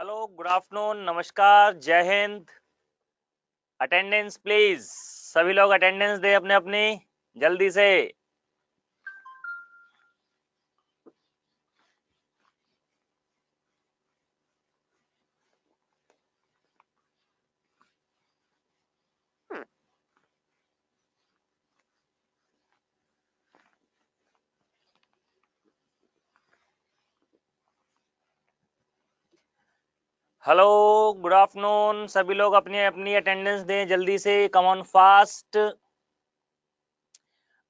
Hello, good afternoon, नमस्कार, जय Hind. Attendance please, सभी लोग अटेंडेंस दे अपने अपनी जल्दी से। हेलो, गुड आफ्टरनून, सभी लोग अपनी अपनी अटेंडेंस दें जल्दी से। Come on fast.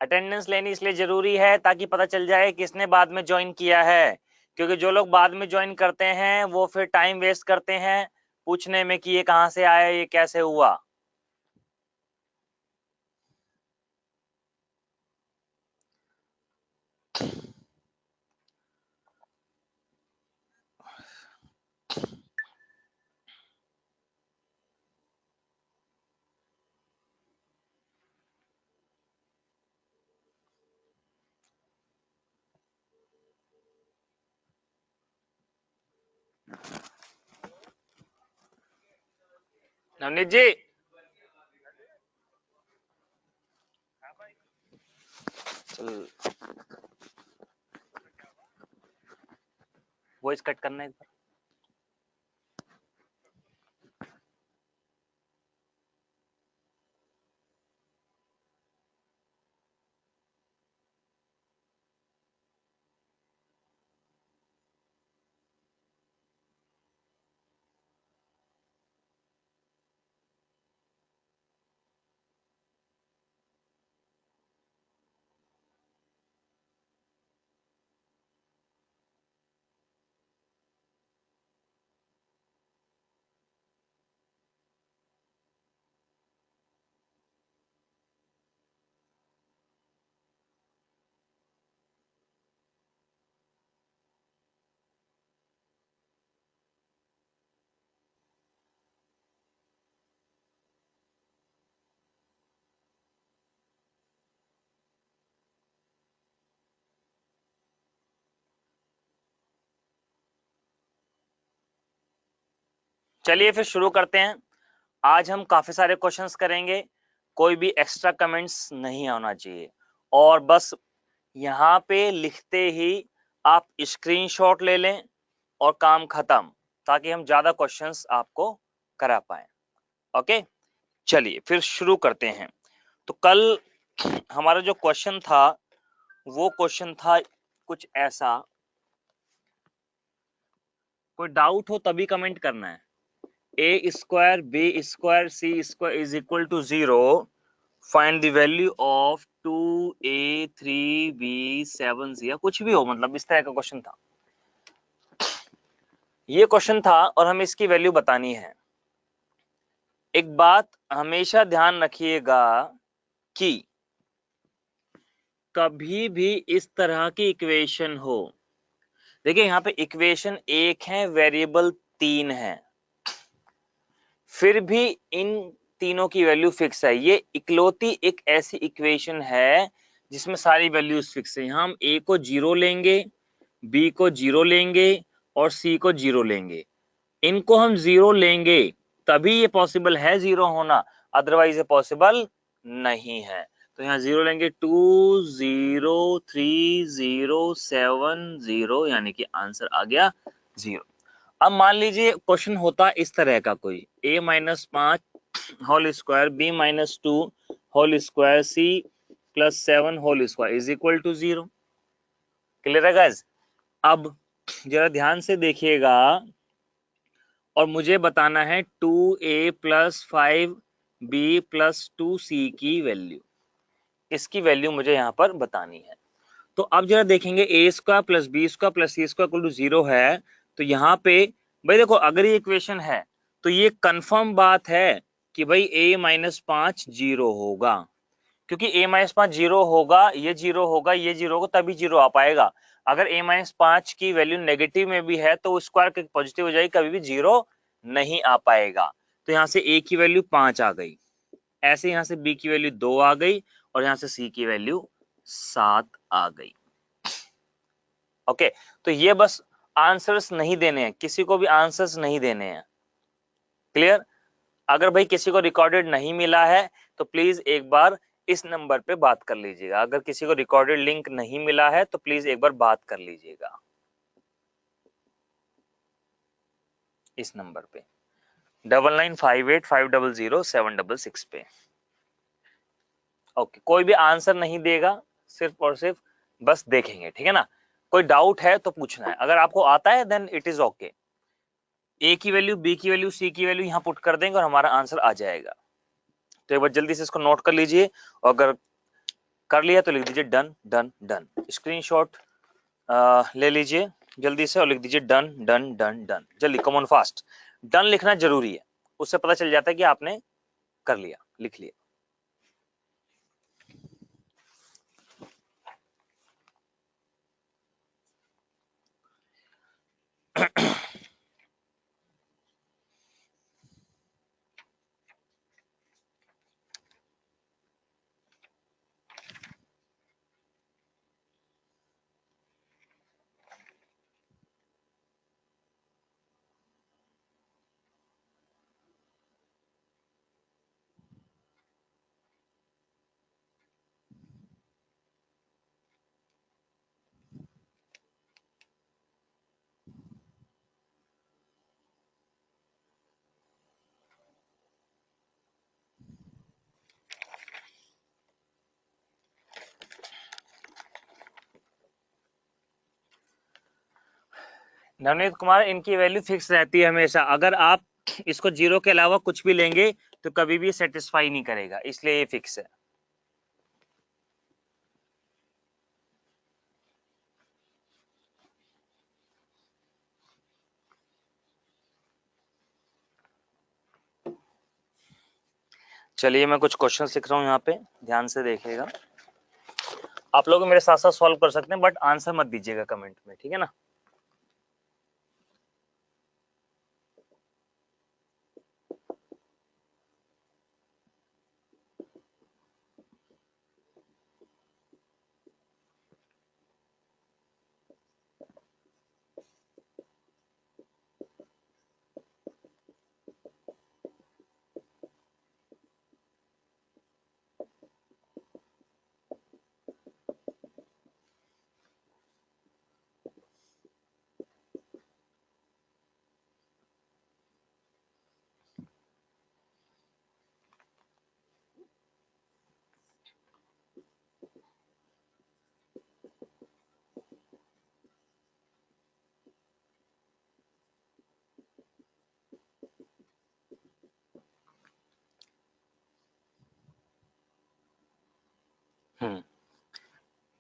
अटेंडेंस लेनी इसलिए जरूरी है ताकि पता चल जाए किसने बाद में ज्वाइन किया है, क्योंकि जो लोग बाद में ज्वाइन करते हैं वो फिर टाइम वेस्ट करते हैं पूछने में कि ये कहाँ से आया, ये कैसे हुआ। नवनीत जी, चल वॉइस कट करना है। चलिए फिर शुरू करते हैं। आज हम काफी सारे क्वेश्चंस करेंगे, कोई भी एक्स्ट्रा कमेंट्स नहीं आना चाहिए। और बस यहाँ पे लिखते ही आप स्क्रीनशॉट ले लें और काम खत्म, ताकि हम ज्यादा क्वेश्चंस आपको करा पाए। ओके, चलिए फिर शुरू करते हैं। तो कल हमारा जो क्वेश्चन था वो क्वेश्चन था कुछ ऐसा। कोई डाउट हो तभी कमेंट करना है। A square b square c square is equal to 0, find the value of 2a 3b 7c, या कुछ भी हो, मतलब इस तरह का क्वेश्चन था। ये क्वेश्चन था और हमें इसकी वैल्यू बतानी है। एक बात हमेशा ध्यान रखिएगा कि कभी भी इस तरह की इक्वेशन हो, देखिए यहाँ पे इक्वेशन 1 है, वेरिएबल 3 है, फिर भी इन तीनों की वैल्यू फिक्स है। ये इकलौती एक ऐसी इक्वेशन है जिसमें सारी वैल्यूज फिक्स है। यहाँ हम a को 0 लेंगे, b को 0 लेंगे और c को 0 लेंगे। इनको हम 0 लेंगे तभी ये पॉसिबल है 0 होना, अदरवाइज ये पॉसिबल नहीं है। तो यहाँ 0 लेंगे, 2 0 3 0 7 0, यानी कि आंसर आ गया 0। अब मान लीजिए क्वेश्चन होता इस तरह का कोई, a minus 5 whole square b minus 2 whole square c plus 7 whole square is equal to 0। Clear है गाइस? अब जरा ध्यान से देखिएगा और मुझे बताना है 2a plus 5b plus 2c की वैल्यू। इसकी वैल्यू मुझे यहाँ पर बतानी है। तो अब जरा देखेंगे, a square plus b square plus c square equal to 0 है, तो यहाँ पे भाई देखो, अगर ये इक्वेशन है तो ये कंफर्म बात है कि भाई a माइनस 5 0 होगा, क्योंकि a माइनस 5 0 होगा, ये 0 होगा, ये 0 होगा, तभी 0 आ पाएगा। अगर a माइनस 5 की वैल्यू नेगेटिव में भी है तो स्क्वायर पॉजिटिव हो जाएगी, कभी भी 0 नहीं आ पाएगा। तो यहाँ से a की वैल्यू 5 आ गई, ऐसे यहाँ से b की वैल्यू 2 आ गई और यहाँ से c की वैल्यू 7 आ गई। ओके, तो ये बस आंसर्स नहीं देने हैं, किसी को भी आंसर्स नहीं देने हैं। क्लियर? अगर भाई किसी को रिकॉर्डेड नहीं मिला है तो प्लीज एक बार इस नंबर पे बात कर लीजिएगा। अगर किसी को रिकॉर्डेड लिंक नहीं मिला है तो प्लीज एक बार बात कर लीजिएगा इस नंबर पे 9958500766 पे। ओके, कोई भी आंसर नहीं देगा, सिर्फ और सिर्फ बस देखेंगे, ठीक है ना। कोई डाउट है तो पूछना है, अगर आपको आता है देन इट इज ओके। ए की वैल्यू, बी की वैल्यू, सी की वैल्यू यहाँ पुट कर देंगे और हमारा आंसर आ जाएगा। तो एक बार जल्दी से इसको नोट कर लीजिए, और अगर कर लिया तो लिख दीजिए डन डन डन। स्क्रीनशॉट ले लीजिए जल्दी से और लिख दीजिए डन डन डन डन। जल्दी, कम ऑन फास्ट। डन लिखना जरूरी है, उससे पता चल जाता है कि आपने कर लिया, लिख लिया। नवनीत कुमार, इनकी वैल्यू फिक्स रहती है हमेशा। अगर आप इसको जीरो के अलावा कुछ भी लेंगे तो कभी भी सेटिस्फाई नहीं करेगा, इसलिए ये फिक्स है। चलिए मैं कुछ क्वेश्चन लिख रहा हूँ यहाँ पे, ध्यान से देखिएगा। आप लोग मेरे साथ साथ सॉल्व कर सकते हैं, बट आंसर मत दीजिएगा कमेंट में, ठीक है ना।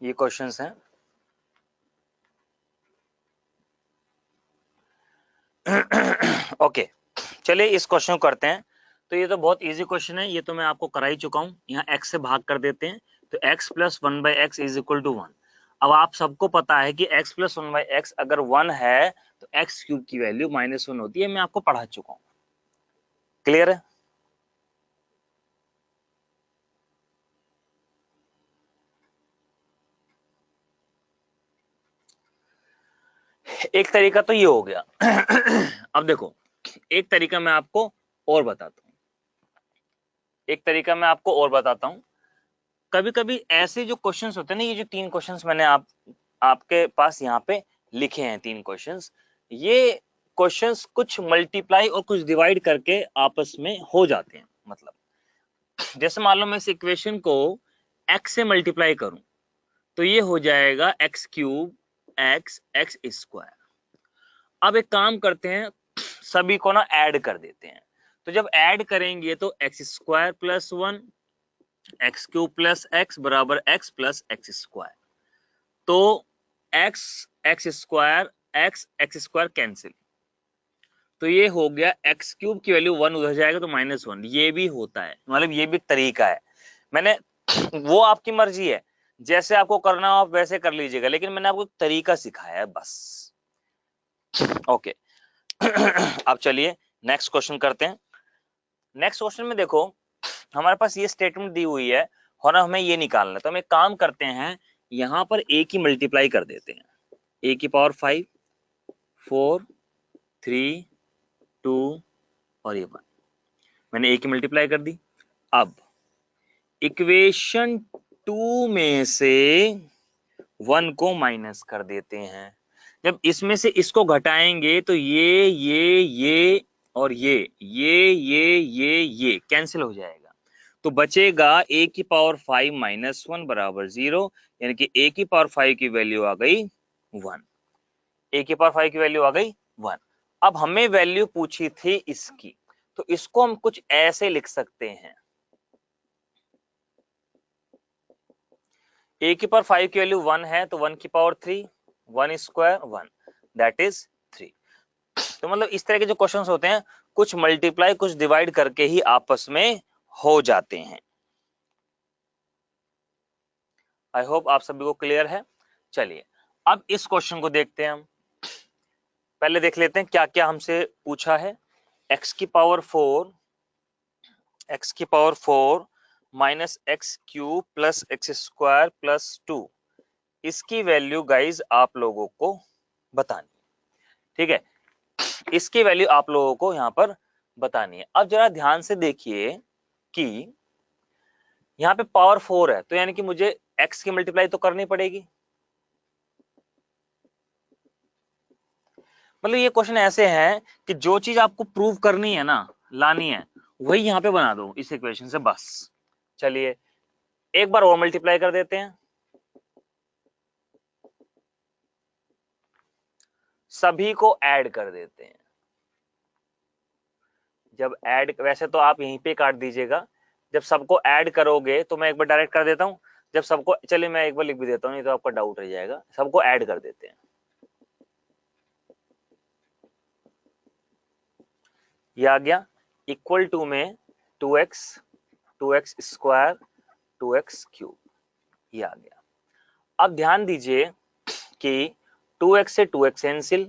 ये क्वेश्चंस हैं। ओके, चलिए इस क्वेश्चन को करते हैं। तो ये तो बहुत इजी क्वेश्चन है, ये तो मैं आपको करा ही चुका हूँ। यहाँ x से भाग कर देते हैं तो x plus 1/x is equal to 1। अब आप सबको पता है कि x प्लस 1/x अगर 1 है तो x क्यूब की वैल्यू -1 होती है, मैं आपको पढ़ा चुका हूँ। क्लियर है? एक तरीका तो ये हो गया। अब देखो, एक तरीका मैं आपको और बताता हूँ, एक तरीका मैं आपको और बताता हूँ। कभी कभी ऐसे जो क्वेश्चंस होते हैं ना, ये जो 3 क्वेश्चंस मैंने आपके पास यहाँ पे लिखे हैं, 3 क्वेश्चंस, ये क्वेश्चंस कुछ मल्टीप्लाई और कुछ डिवाइड करके आपस में हो जाते हैं। मतलब जैसे मान लो मैं इस इक्वेशन को x से मल्टीप्लाई करूं तो ये हो जाएगा x क्यूब x स्क्वायर। अब एक काम करते हैं, सभी को ना ऐड कर देते हैं। तो जब ऐड करेंगे तो x square plus 1 x cube plus x बराबर x प्लस x स्क्वायर। तो x स्क्वायर कैंसिल, तो ये हो गया x क्यूब की वैल्यू 1 उधर जाएगा तो -1। ये भी होता है, मतलब ये भी तरीका है। मैंने वो आपकी मर्जी है, जैसे आपको करना हो आप वैसे कर लीजिएगा, लेकिन मैंने आपको तरीका सिखाया है बस। ओके। अब चलिए नेक्स्ट क्वेश्चन करते हैं। नेक्स्ट क्वेश्चन में देखो, हमारे पास ये स्टेटमेंट दी हुई है और हमें ये निकालना है। तो हम एक काम करते हैं, यहां पर a की मल्टीप्लाई कर देते हैं, a की पावर 5 4 3 2 और ये 1, मैंने एक ही मल्टीप्लाई कर दी। अब इक्वेशन 2 में से 1 को माइनस कर देते हैं। जब इसमें से इसको घटाएंगे तो ये और ये कैंसिल हो जाएगा, तो बचेगा a की पावर 5 माइनस 1 बराबर 0, यानी कि a की पावर 5 की वैल्यू आ गई 1। a की पावर 5 की वैल्यू आ गई 1। अब हमें वैल्यू पूछी थी इसकी, तो इसको हम कुछ ऐसे लिख सकते हैं, a की पावर 5 की वैल्यू 1 है तो 1 की पावर 3, 1 स्क्वायर 1, दैट इज 3। तो मतलब इस तरह के जो क्वेश्चंस होते हैं, कुछ मल्टीप्लाई कुछ डिवाइड करके ही आपस में हो जाते हैं। आई होप आप सभी को क्लियर है। चलिए अब इस क्वेश्चन को देखते हैं हम। पहले देख लेते हैं क्या क्या हमसे पूछा है। x की power 4 minus x cube plus x square plus 2, इसकी वैल्यू गाइज आप लोगों को बतानी, ठीक है, इसकी वैल्यू आप लोगों को यहां पर बतानी है। अब जरा ध्यान से देखिए कि यहाँ पे पावर 4 है, तो यानी कि मुझे x की मल्टीप्लाई तो करनी पड़ेगी। मतलब ये क्वेश्चन ऐसे है कि जो चीज आपको प्रूव करनी है ना, लानी है, वही यहाँ पे बना दो इस इक्वेशन से बस। चलिए एक बार और मल्टीप्लाई कर देते हैं, सभी को ऐड कर देते हैं। जब ऐड, वैसे तो आप यहीं पे काट दीजिएगा, जब सबको ऐड करोगे तो मैं एक बार डायरेक्ट कर देता हूं। जब सबको, चलिए मैं एक बार लिख भी देता हूं, नहीं तो आपका डाउट रह जाएगा। सबको ऐड कर देते हैं, ये आ गया इक्वल टू में 2x स्क्वायर 2x क्यूब, ये आ गया। अब ध्यान दीजिए कि 2x से 2x कैंसिल,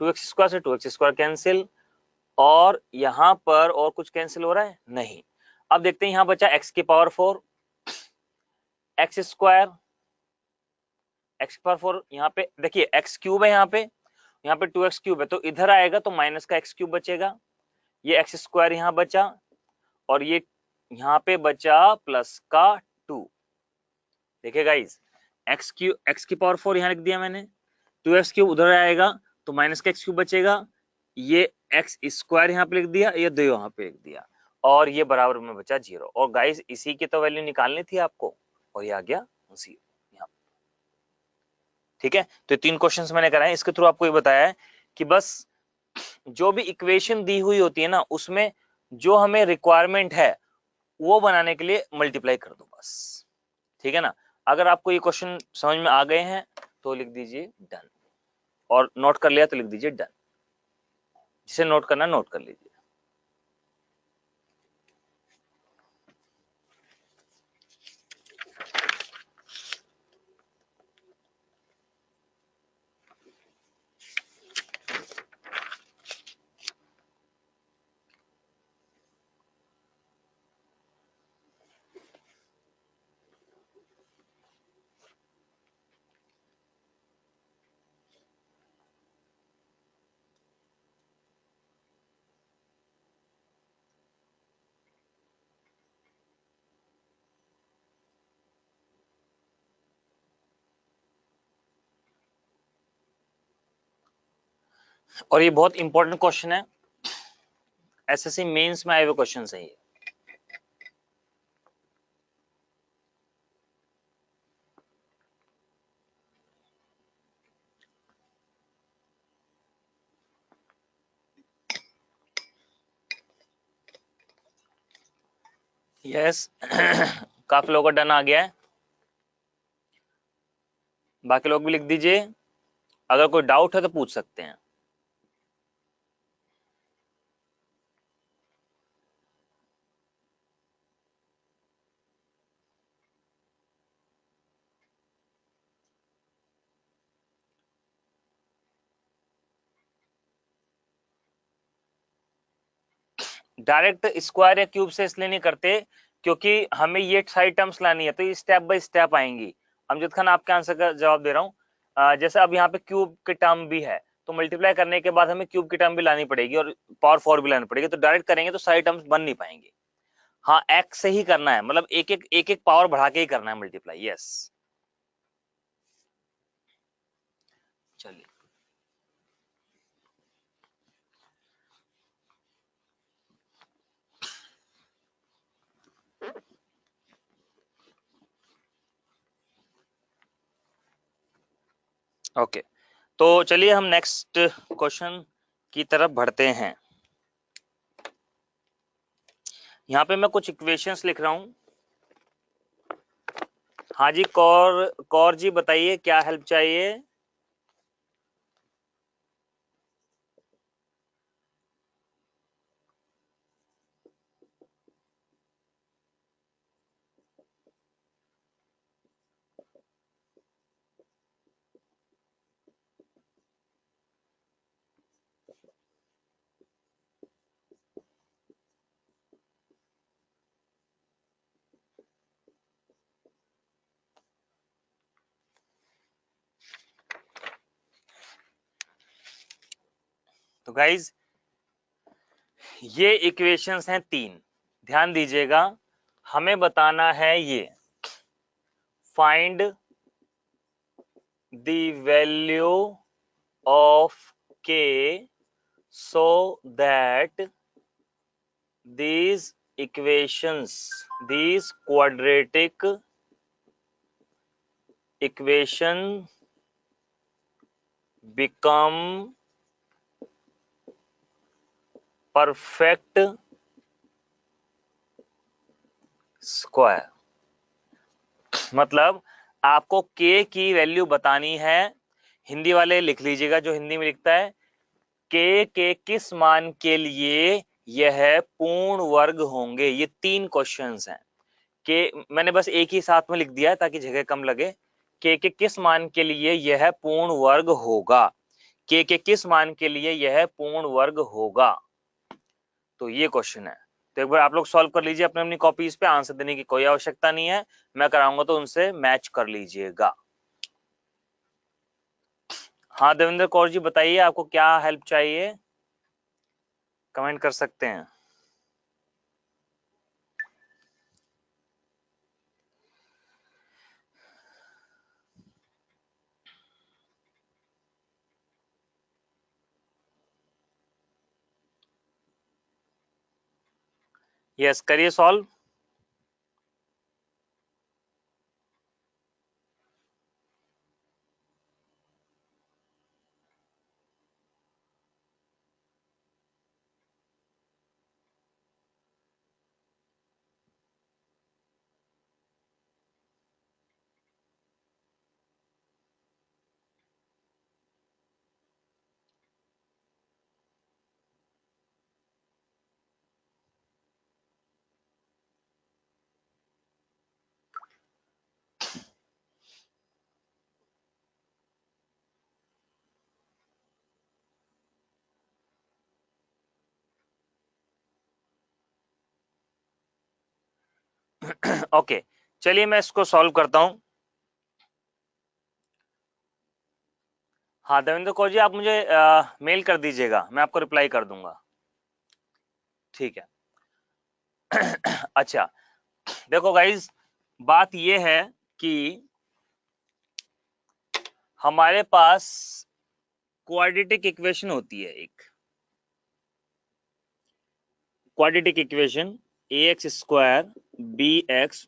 2x स्क्वायर से 2x स्क्वायर कैंसिल, और यहां पर और कुछ कैंसिल हो रहा है नहीं। अब देखते हैं यहां बचा x की पावर 4, एक्स स्क्वायर, एक्स की पावर 4, यहाँ पे देखिए x क्यूब है, यहाँ पे 2x क्यूब है, तो इधर आएगा तो माइनस का x क्यूब बचेगा, ये एक्स स्क्वायर यहाँ बचा, और ये यहाँ पे बचा प्लस का 2। देखिए गाइस, एक्स की पावर 4 यहाँ लिख दिया मैंने, 2x क्यूब उधर आएगा तो माइनस का x क्यूब बचेगा, ये एक्स स्क्वायर यहाँ पे लिख दिया, ये 2 यहाँ पे लिख दिया, और ये बराबर में बचा 0। और गाइस इसी की तो वैल्यू निकालनी थी आपको, और ये आ गया 0 यहाँ। ठीक है, तो 3 क्वेश्चंस मैंने कराए, इसके थ्रू आपको ये बताया है कि बस जो भी इक्वेशन दी हुई होती है ना, उसमें जो हमें रिक्वायरमेंट है वो बनाने के लिए मल्टीप्लाई कर दो बस। ठीक है ना। अगर आपको ये क्वेश्चन समझ में आ गए हैं तो लिख दीजिए डन, और नोट कर लिया तो लिख दीजिए डन। जिसे नोट करना नोट कर लीजिए। और ये बहुत इंपॉर्टेंट क्वेश्चन है, एसएससी मेंस में आए हुए क्वेश्चन है ये। यस काफी लोगों का डन आ गया है, बाकी लोग भी लिख दीजिए, अगर कोई डाउट है तो पूछ सकते हैं। डायरेक्ट स्क्वायर या क्यूब से इसलिए नहीं करते क्योंकि हमें ये सारी टर्म्स लानी है, तो ये स्टेप बाय स्टेप आएंगी। अमजद खान आपके आंसर का जवाब दे रहा हूँ। जैसे अब यहाँ पे क्यूब के टर्म भी है, तो मल्टीप्लाई करने के बाद हमें क्यूब की टर्म भी लानी पड़ेगी और पावर 4 भी लानी पड़ेगी, तो डायरेक्ट करेंगे तो सारी टर्म्स बन नहीं पाएंगे। हाँ, एक्स से ही करना है, मतलब एक एक पावर बढ़ा के ही करना है मल्टीप्लाई। यस, चलिए ओके, तो चलिए हम नेक्स्ट क्वेश्चन की तरफ बढ़ते हैं। यहाँ पे मैं कुछ इक्वेशंस लिख रहा हूं। हाँ जी, कौर जी बताइए क्या हेल्प चाहिए। तो गाइज ये इक्वेशंस हैं 3, ध्यान दीजिएगा। हमें बताना है ये find the value of k so that these equations, these quadratic equation become perfect square। मतलब आपको k की वैल्यू बतानी है। हिंदी वाले लिख लीजिएगा, जो हिंदी में लिखता है, k के किस मान के लिए यह पूर्ण वर्ग होंगे। ये 3 क्वेश्चंस हैं। मैंने बस एक ही साथ में लिख दिया है ताकि जगह कम लगे। k के किस मान के लिए यह पूर्ण वर्ग होगा, k के किस मान के लिए यह पूर्ण वर्ग होगा, तो ये क्वेश्चन है। तो एक बार आप लोग सॉल्व कर लीजिए अपने अपनी कॉपीज पे, आंसर देने की कोई आवश्यकता नहीं है, मैं कराऊंगा तो उनसे मैच कर लीजिएगा। हाँ देवेंद्र कौर जी बताइए आपको क्या हेल्प चाहिए, कमेंट कर सकते हैं। यस, करिए सॉल्व। ओके, चलिए मैं इसको सॉल्व करता हूं। हाँ देवेंद्र कौर जी, आप मुझे मेल कर दीजिएगा, मैं आपको रिप्लाई कर दूंगा। ठीक है। अच्छा, देखो गाइज, बात ये है कि हमारे पास क्वाड्रेटिक इक्वेशन होती है, एक quadratic equation ax square bx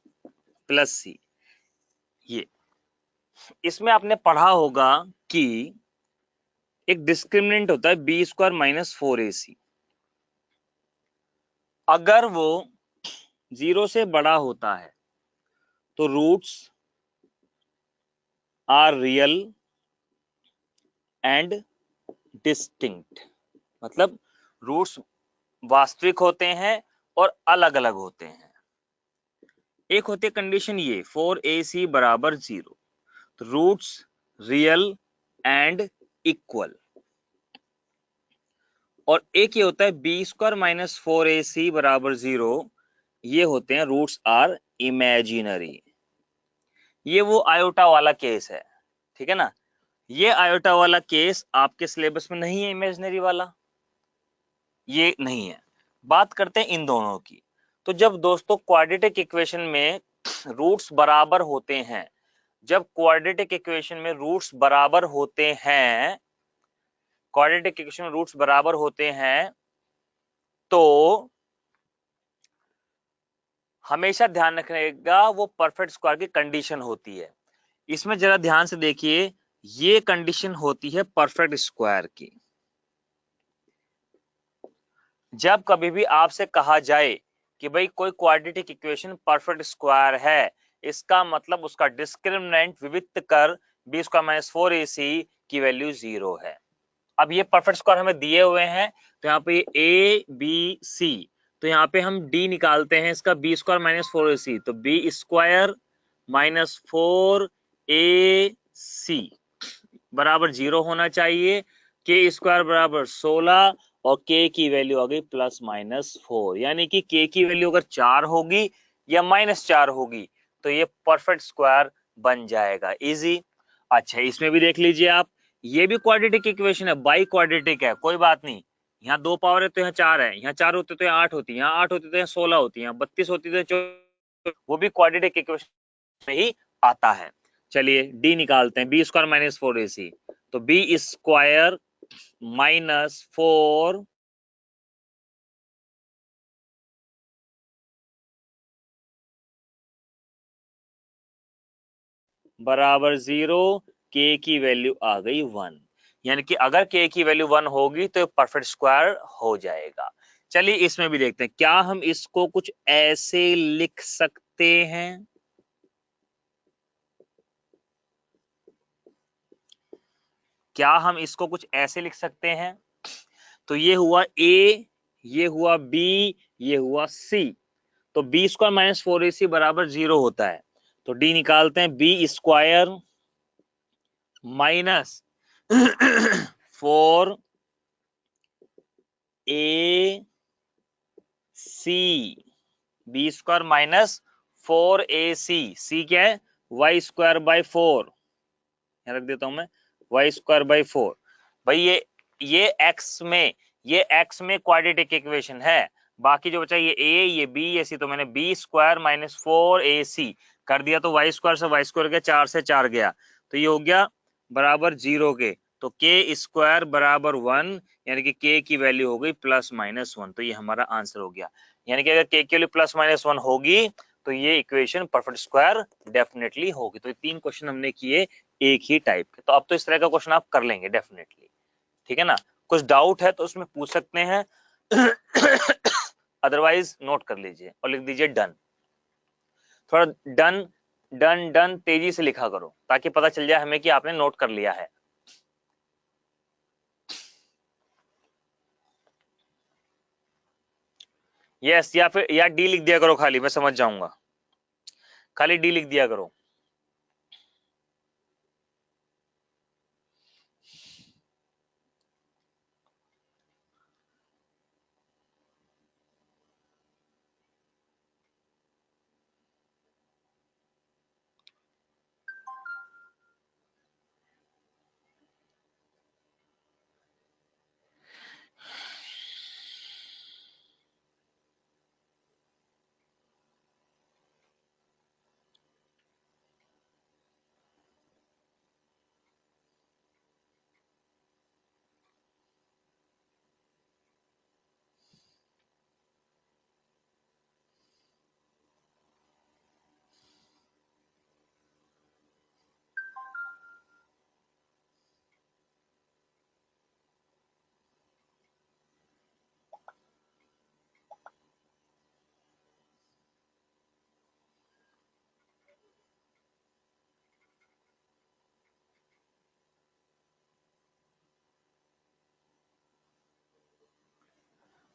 plus c. ये इसमें आपने पढ़ा होगा कि एक डिस्क्रिमिनेंट होता है बी स्क्वायर माइनस 4ac। अगर वो 0 से बड़ा होता है तो roots are real and distinct, मतलब रूट्स वास्तविक होते हैं और अलग अलग होते हैं। एक होती है कंडीशन ये 4ac बराबर 0, तो रूट्स रियल एंड इक्वल। और एक ये होता है बी स्क्वायर माइनस 4ac बराबर 0, ये होते हैं रूट्स आर इमेजिनरी। ये वो आयोटा वाला केस है, ठीक है ना। ये आयोटा वाला केस आपके सिलेबस में नहीं है, इमेजिनरी वाला ये नहीं है। बात करते हैं इन दोनों की। तो जब दोस्तों क्वाड्रेटिक इक्वेशन में रूट्स बराबर होते हैं, जब क्वाड्रेटिक इक्वेशन में रूट्स बराबर होते हैं, क्वाड्रेटिक इक्वेशन में रूट्स बराबर होते हैं, तो हमेशा ध्यान रखिएगा वो परफेक्ट स्क्वायर की कंडीशन होती है। इसमें जरा ध्यान से देखिए, ये कंडीशन होती है परफेक्ट स्क्वायर की। जब कभी भी आपसे कहा जाए कि भाई कोई क्वाड्रेटिक इक्वेशन परफेक्ट स्क्वायर है, इसका मतलब उसका डिस्क्रिमिनेंट विविक्त कर बी स्क्वायर माइनस 4ac की वैल्यू 0 है। अब ये परफेक्ट स्क्वायर हमें दिए हुए हैं, तो यहाँ पे ए बी सी, तो यहाँ पे हम डी निकालते हैं इसका बी स्क्वायर माइनस 4ac, तो बी स्क्वायर माइनस 4ac बराबर 0 होना चाहिए। के स्क्वायर बराबर 16 और के की वैल्यू आ गई प्लस माइनस 4, यानी कि के की वैल्यू अगर 4 होगी या माइनस 4 होगी तो ये परफेक्ट स्क्वायर बन जाएगा। इजी। अच्छा, इसमें भी देख लीजिए आप, ये भी क्वाड्रेटिक इक्वेशन है, बाई क्वाड्रेटिक है, कोई बात नहीं। यहाँ 2 पावर है तो यहाँ 4 है, यहाँ 4 होते तो यहाँ 8 होती, यहाँ 8 होती तो यहाँ 16 होती, यहाँ 32 होती तो 24, वो भी क्वाड्रेटिक इक्वेशन में ही आता है। चलिए डी निकालते हैं, बी स्क्वायर माइनस 4ac, तो बी स्क्वायर माइनस 4 बराबर 0, के की वैल्यू आ गई 1, यानी कि अगर के की वैल्यू 1 होगी तो परफेक्ट स्क्वायर हो जाएगा। चलिए इसमें भी देखते हैं, क्या हम इसको कुछ ऐसे लिख सकते हैं? क्या हम इसको कुछ ऐसे लिख सकते हैं? तो ये हुआ ए, ये हुआ बी, ये हुआ सी, तो बी स्क्वायर माइनस 4ac बराबर 0 होता है, तो डी निकालते हैं, B square minus 4ac, B square minus 4ac, C क्या है, वाई स्क्वायर बाई 4, यहाँ रख देता हूं मैं, वाई स्क्वायर बाई 4। भाई ये एक्स में क्वाड्रेटिक इक्वेशन है, बाकी जो बचा ये ए, ये बी, ये सी, तो मैंने बी स्क्वायर माइनस 4ac कर दिया, तो वाई स्क्वायर से वाई स्क्वायर गया, 4 से 4 गया, तो ये हो गया बराबर 0 के, तो के स्क्वायर बराबर 1, यानी कि के की वैल्यू हो गई प्लस माइनस 1, तो ये हमारा आंसर हो गया। यानी कि अगर के की वैल्यू प्लस माइनस 1 होगी तो ये इक्वेशन परफेक्ट स्क्वायर डेफिनेटली होगी। तो ये 3 क्वेश्चन हमने किए एक ही टाइप के, तो अब तो इस तरह का क्वेश्चन आप कर लेंगे डेफिनेटली, ठीक है ना? कुछ डाउट है तो उसमें पूछ सकते हैं, अदरवाइज नोट कर लीजिए और लिख दीजिए डन। थोड़ा डन डन डन तेजी से लिखा करो ताकि पता चल जाए हमें कि आपने नोट कर लिया है। यस, या फिर या डी लिख दिया करो, खाली मैं समझ जाऊंगा, खाली डी लिख दिया करो।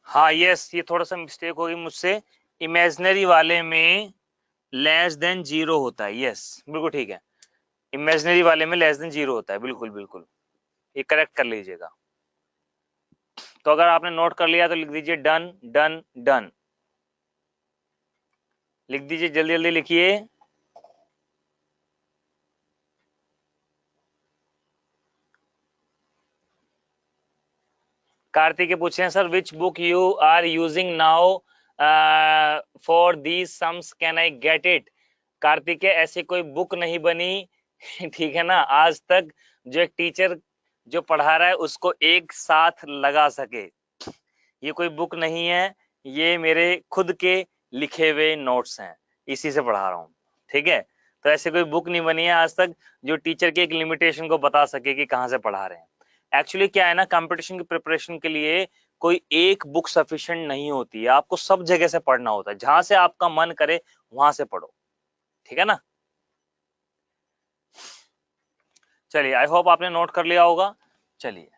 हाँ यस, ये थोड़ा सा मिस्टेक होगी मुझसे, इमेजिनरी वाले में लेस देन 0 होता है, यस बिल्कुल ठीक है, इमेजिनरी वाले में लेस देन 0 होता है, बिल्कुल बिल्कुल, ये करेक्ट कर लीजिएगा। तो अगर आपने नोट कर लिया तो लिख दीजिए डन डन डन, लिख दीजिए, जल्दी जल्दी लिखिए। कार्तिक पूछ रहे हैं sir which book you are using now for these sums can I get it. Kartik ऐसी कोई बुक नहीं बनी ठीक है ना आज तक जो एक टीचर जो पढ़ा रहा है उसको एक साथ लगा सके। ये कोई बुक नहीं है, ये मेरे खुद के लिखे हुए नोट्स हैं, इसी से पढ़ा रहा हूँ। ठीक है, तो ऐसे कोई बुक नहीं बनी है आज तक जो टीचर के एक लिमिटेशन को बता सके कि कहाँ से पढ़ा रहे हैं। एक्चुअली क्या है ना, कंपटीशन की प्रिपरेशन के लिए कोई एक बुक सफिशिएंट नहीं होती है, आपको सब जगह से पढ़ना होता है, जहां से आपका मन करे वहां से पढ़ो। ठीक है ना, चलिए आई होप आपने नोट कर लिया होगा। चलिए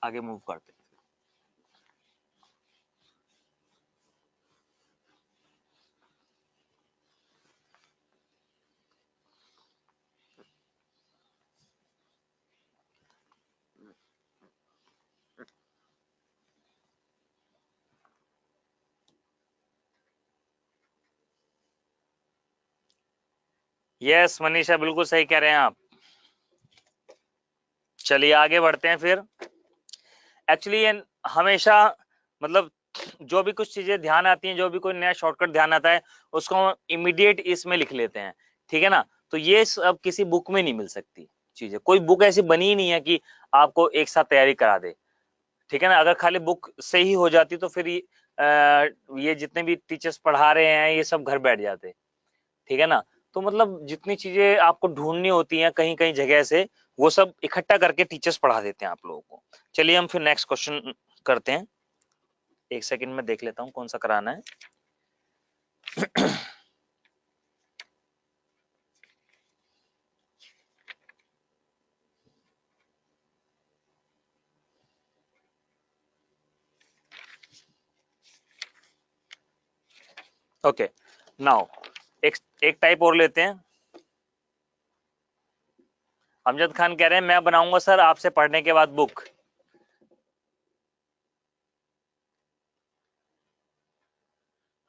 आगे मूव करते हैं। यस मनीषा बिल्कुल सही कह रहे हैं आप। चलिए आगे बढ़ते हैं फिर। एक्चुअली ये हमेशा मतलब जो भी कुछ चीजें ध्यान आती हैं, जो भी कोई नया शॉर्टकट ध्यान आता है उसको हम इमीडिएट इसमें लिख लेते हैं। ठीक है ना, तो ये सब किसी बुक में नहीं मिल सकती चीजें, कोई बुक ऐसी बनी ही नहीं है कि आपको एक साथ तैयारी करा दे। ठीक है ना, अगर खाली बुक से ही हो जाती तो फिर ये जितने भी टीचर्स पढ़ा रहे हैं ये सब घर बैठ जाते। ठीक है ना, तो मतलब जितनी चीजें आपको ढूंढनी होती हैं कहीं कहीं जगह से, वो सब इकट्ठा करके टीचर्स पढ़ा देते हैं आप लोगों को। चलिए हम फिर नेक्स्ट क्वेश्चन करते हैं। एक सेकंड में देख लेता हूँ कौन सा कराना है। ओके नाउ एक एक टाइप और लेते हैं। अमजद खान कह रहे हैं मैं बनाऊंगा सर आपसे पढ़ने के बाद बुक।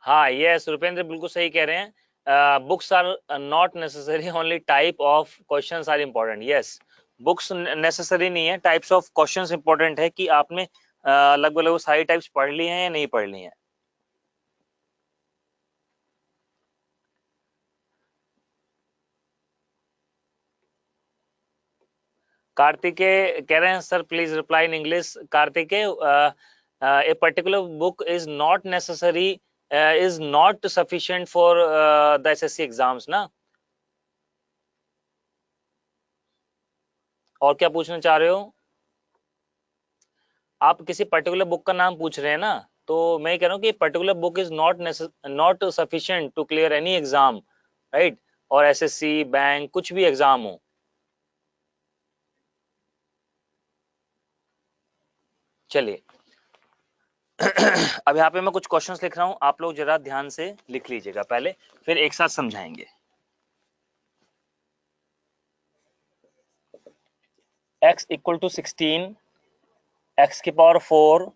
हाँ यस रुपेंद्र बिल्कुल सही कह रहे हैं। Books are not necessary, only type of questions are important. Yes books necessary नहीं है, टाइप्स ऑफ क्वेश्चंस इंपॉर्टेंट है कि आपने लगभग लगभग सारी टाइप्स पढ़ ली हैं या नहीं पढ़ ली हैं। कार्तिकेय कह रहे हैं sir please reply in English. Kartikeya a particular book is not necessary, is not sufficient for the assessee exams ना। और क्या पूछना चाह रहे हो आप? किसी पर्टिकुलर बुक का नाम पूछ रहे हैं ना, तो मैं कह रहा हूँ कि particular book is not sufficient to clear any exam, right, और एसएससी बैंक कुछ भी एग्जाम हो। चलिए अब यहाँ पे मैं कुछ क्वेश्चंस लिख रहा हूँ, आप लोग जरा ध्यान से लिख लीजिएगा पहले, फिर एक साथ समझाएंगे। x इक्वल टू 16, x की power 4,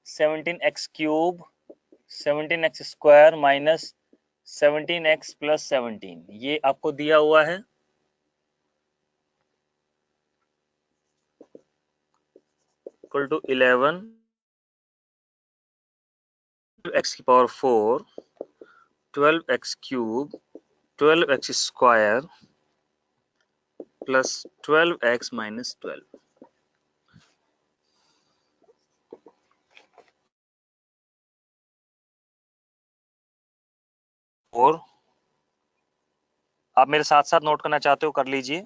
17x cube, 17x square minus 17x plus 17, ये आपको दिया हुआ है। इक्वल टू 11, x की power 4, 12x cube, 12x square plus 12x minus 12। और आप मेरे साथ साथ नोट करना चाहते हो कर लीजिए।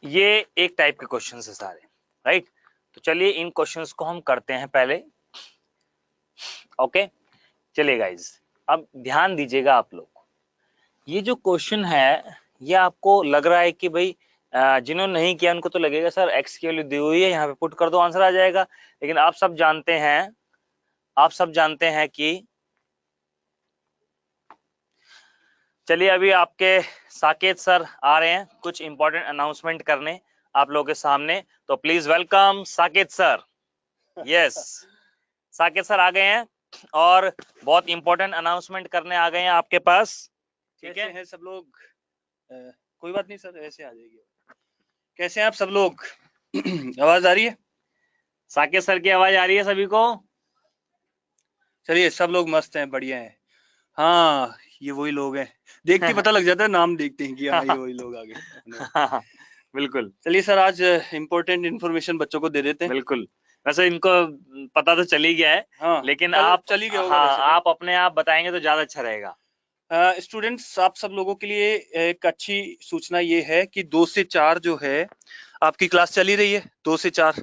ये एक टाइप के क्वेश्चन है सारे, राइट। तो चलिए इन क्वेश्चंस को हम करते हैं पहले। ओके, चलिए गाइज, अब ध्यान दीजिएगा आप लोग। ये जो क्वेश्चन है ये आपको लग रहा है कि भाई जिन्होंने नहीं किया उनको तो लगेगा सर एक्स की वैल्यू दी हुई है, यहाँ पे पुट कर दो आंसर आ जाएगा। लेकिन आप सब जानते हैं कि चलिए अभी आपके साकेत सर आ रहे हैं कुछ इंपॉर्टेंट अनाउंसमेंट करने आप लोगों के सामने, तो please welcome Saket sir. Yes, Saket sir आ गए हैं और बहुत इंपॉर्टेंट अनाउंसमेंट करने आ गए हैं आपके पास। ठीक है सब लोग? कोई बात नहीं सर, ऐसे आ जाएगी। कैसे हैं आप सब लोग? आवाज आ रही है? साकेत सर की आवाज आ रही है सभी को? चलिए, सब लोग मस्त हैं, बढ़िया हैं। हाँ, ये वही लोग हैं, देखते ही पता लग जाता है, नाम देखते हैं कि हाँ ये वही लोग आ गए। बिल्कुल। चलिए सर, आज इम्पोर्टेंट इन्फॉर्मेशन बच्चों को दे देते हैं। बिल्कुल, वैसे इनको पता तो चल ही गया है। हाँ, लेकिन आप चल ही गया होगा। हाँ, वैसे तो आप अपने आप बताएंगे तो ज्यादा अच्छा रहेगा। स्टूडेंट्स, आप सब लोगों के लिए एक अच्छी सूचना ये है कि 2 से 4 जो है आपकी क्लास चली रही है। 2 से 4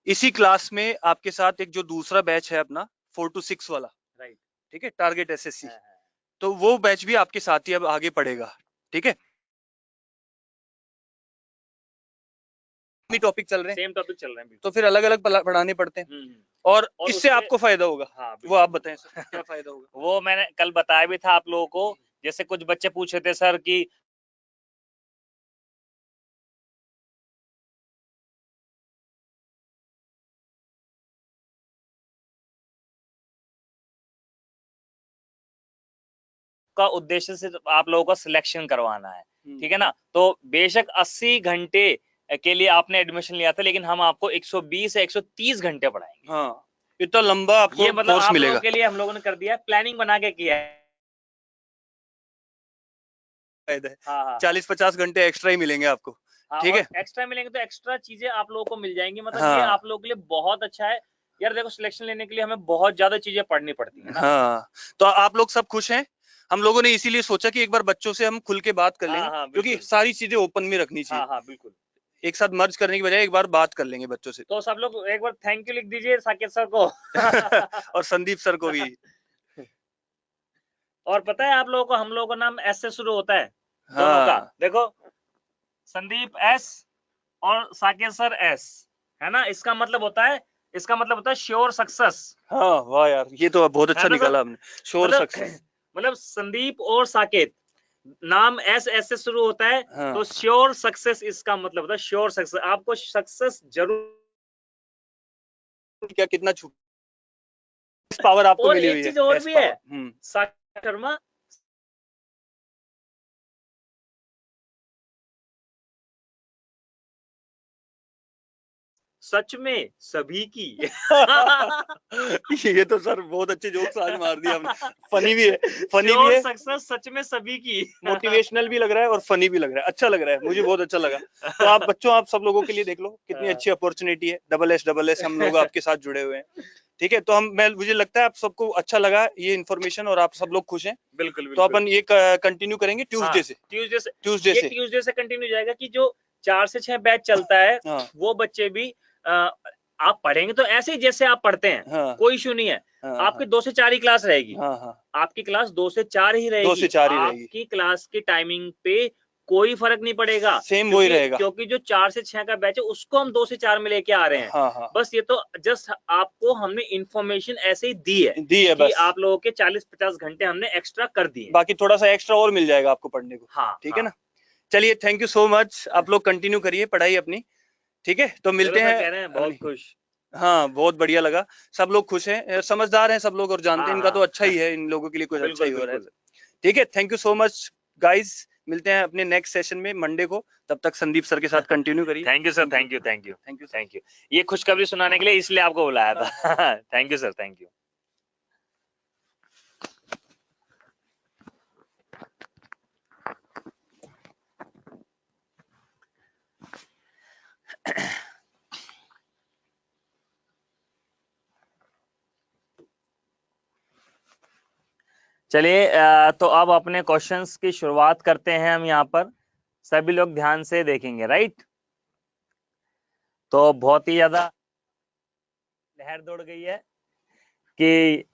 इसी क्लास में आपके साथ एक जो दूसरा बैच है अपना 4 to 6 वाला, राइट, ठीक है, टारगेट एसएससी, तो वो बैच भी आपके साथ ही अब आगे पढ़ेगा। ठीक है, टॉपिक चल रहे हैं, सेम टॉपिक चल रहे हैं, तो फिर अलग अलग पढ़ाने पड़ते हैं। और किससे आपको फायदा होगा? हाँ, वो आप बताएं सर, क्या फायदा होगा? वो मैंने कल बताया भी था आप लोगों को। जैसे कुछ बच्चे पूछ रहे थे सर कि का उद्देश्य से आप लोगों का सिलेक्शन करवाना है, ठीक है ना। तो बेशक 80 घंटे के लिए आपने एडमिशन लिया था, लेकिन हम आपको 120 या 130 घंटे पढ़ाएंगे। हाँ, इतना लंबा आपको ये मतलब कोर्स आप मिलेगा। लोगों के लिए हम लोगों ने कर दिया, प्लानिंग बना के किया है। फायदा है, हाँ, 40-50 घंटे एक्स्ट्रा ही मिलेंगे आपको। ठीक है, एक्स्ट्रा मिलेंगे तो एक्स्ट्रा चीजें आप लोगों को मिल जाएंगी। मतलब हाँ, ये आप लोगों के लिए बहुत अच्छा है यार। देखो, सिलेक्शन लेने के लिए हमें बहुत ज्यादा चीजें पढ़नी पड़ती है ना। हाँ, तो आप लोग सब खुश हैं? हम लोगों ने इसीलिए सोचा कि एक बार बच्चों से हम खुल के बात कर लेंगे, क्योंकि सारी चीजें ओपन में रखनी चाहिए। हाँ, बिल्कुल। एक साथ मर्ज करने की बजाय एक बार बात कर लेंगे बच्चों से। तो सब लोग एक बार थैंक यू लिख दीजिए साकेत सर को। और संदीप सर को भी। और पता है आप लोगों को, हम लोगों का नाम एस से शुरू होता है दोनों का। हाँ, देखो, संदीप एस और साकेत सर एस, है ना। इसका मतलब होता है श्योर सक्सेस। हाँ, वाह यार, ये तो बहुत अच्छा निकाला आपने, श्योर मतलब सक्सेस। मतलब संदीप और साकेत, नाम एस एस से शुरू होता है। हाँ, तो श्योर सक्सेस इसका मतलब होता है श्योर सक्सेस। आपको सक्सेस जरूर। क्या कितना पावर आपको और मिली एक हुई है, चीज और एस भी है, पावर। साकेत शर्मा सच में सभी की। ये तो सर बहुत अच्छे जोक्स आज मार दिया हमने। फनी भी है, फनी भी है, सक्सेस सच में सभी की। मोटिवेशनल भी लग रहा है और फनी भी लग रहा है। अच्छा लग रहा है, मुझे बहुत अच्छा लगा। तो आप बच्चों, आप सब लोगों के लिए देख लो कितनी अच्छी अपॉर्चुनिटी है। डबल एस हम लोग आपके साथ जुड़े हुए हैं। ठीक है, तो मुझे लगता है आप सबको अच्छा लगा ये इन्फॉर्मेशन और आप सब लोग खुश हैं। बिल्कुल, तो अपन ये कंटिन्यू करेंगे ट्यूसडे से। ट्यूसडे से कंटिन्यू जाएगा कि जो 4 से 6 बैच चलता है, हाँ, वो बच्चे भी आप पढ़ेंगे तो ऐसे ही जैसे आप पढ़ते हैं, हाँ, कोई इशू नहीं है। हाँ, आपकी 2 से 4 ही क्लास रहेगी। हाँ, हाँ, आपकी क्लास 2 से 4 ही 2 रहेगी। से 4 ही रहेगी, आपकी क्लास की टाइमिंग पे कोई फर्क नहीं पड़ेगा, सेम वही रहेगा। क्योंकि जो 4 से 6 का बैच है उसको हम 2 से 4 में लेके आ रहे हैं। हाँ, हाँ, बस ये तो जस्ट आपको हमने इंफॉर्मेशन ऐसे ही दी है कि बस। आप लोगों के 40-50 घंटे हमने एक्स्ट्रा कर दिए, बाकी थोड़ा सा एक्स्ट्रा और मिल जाएगा आपको पढ़ने को। हाँ, ठीक है ना। चलिए, थैंक यू सो मच। आप लोग कंटिन्यू करिए पढ़ाई अपनी। ठीक है, तो मिलते हैं। कह रहे हैं बहुत खुश। हाँ, बहुत बढ़िया लगा। सब लोग खुश हैं, समझदार हैं सब लोग, और जानते हैं इनका तो अच्छा ही है, इन लोगों के लिए कुछ अच्छा ही हो रहा है। ठीक है, thank you so much guys. मिलते हैं अपने नेक्स्ट सेशन में मंडे को। तब तक संदीप सर के साथ कंटिन्यू करिए। Thank you sir, thank you. ये खुशखबरी सुनाने के लिए इसलिए आपको बुलाया था। Thank you sir, thank you. चलिए, तो अब अपने क्वेश्चंस की शुरुआत करते हैं हम। यहाँ पर सभी लोग ध्यान से देखेंगे, राइट। तो बहुत ही ज्यादा लहर दौड़ गई है कि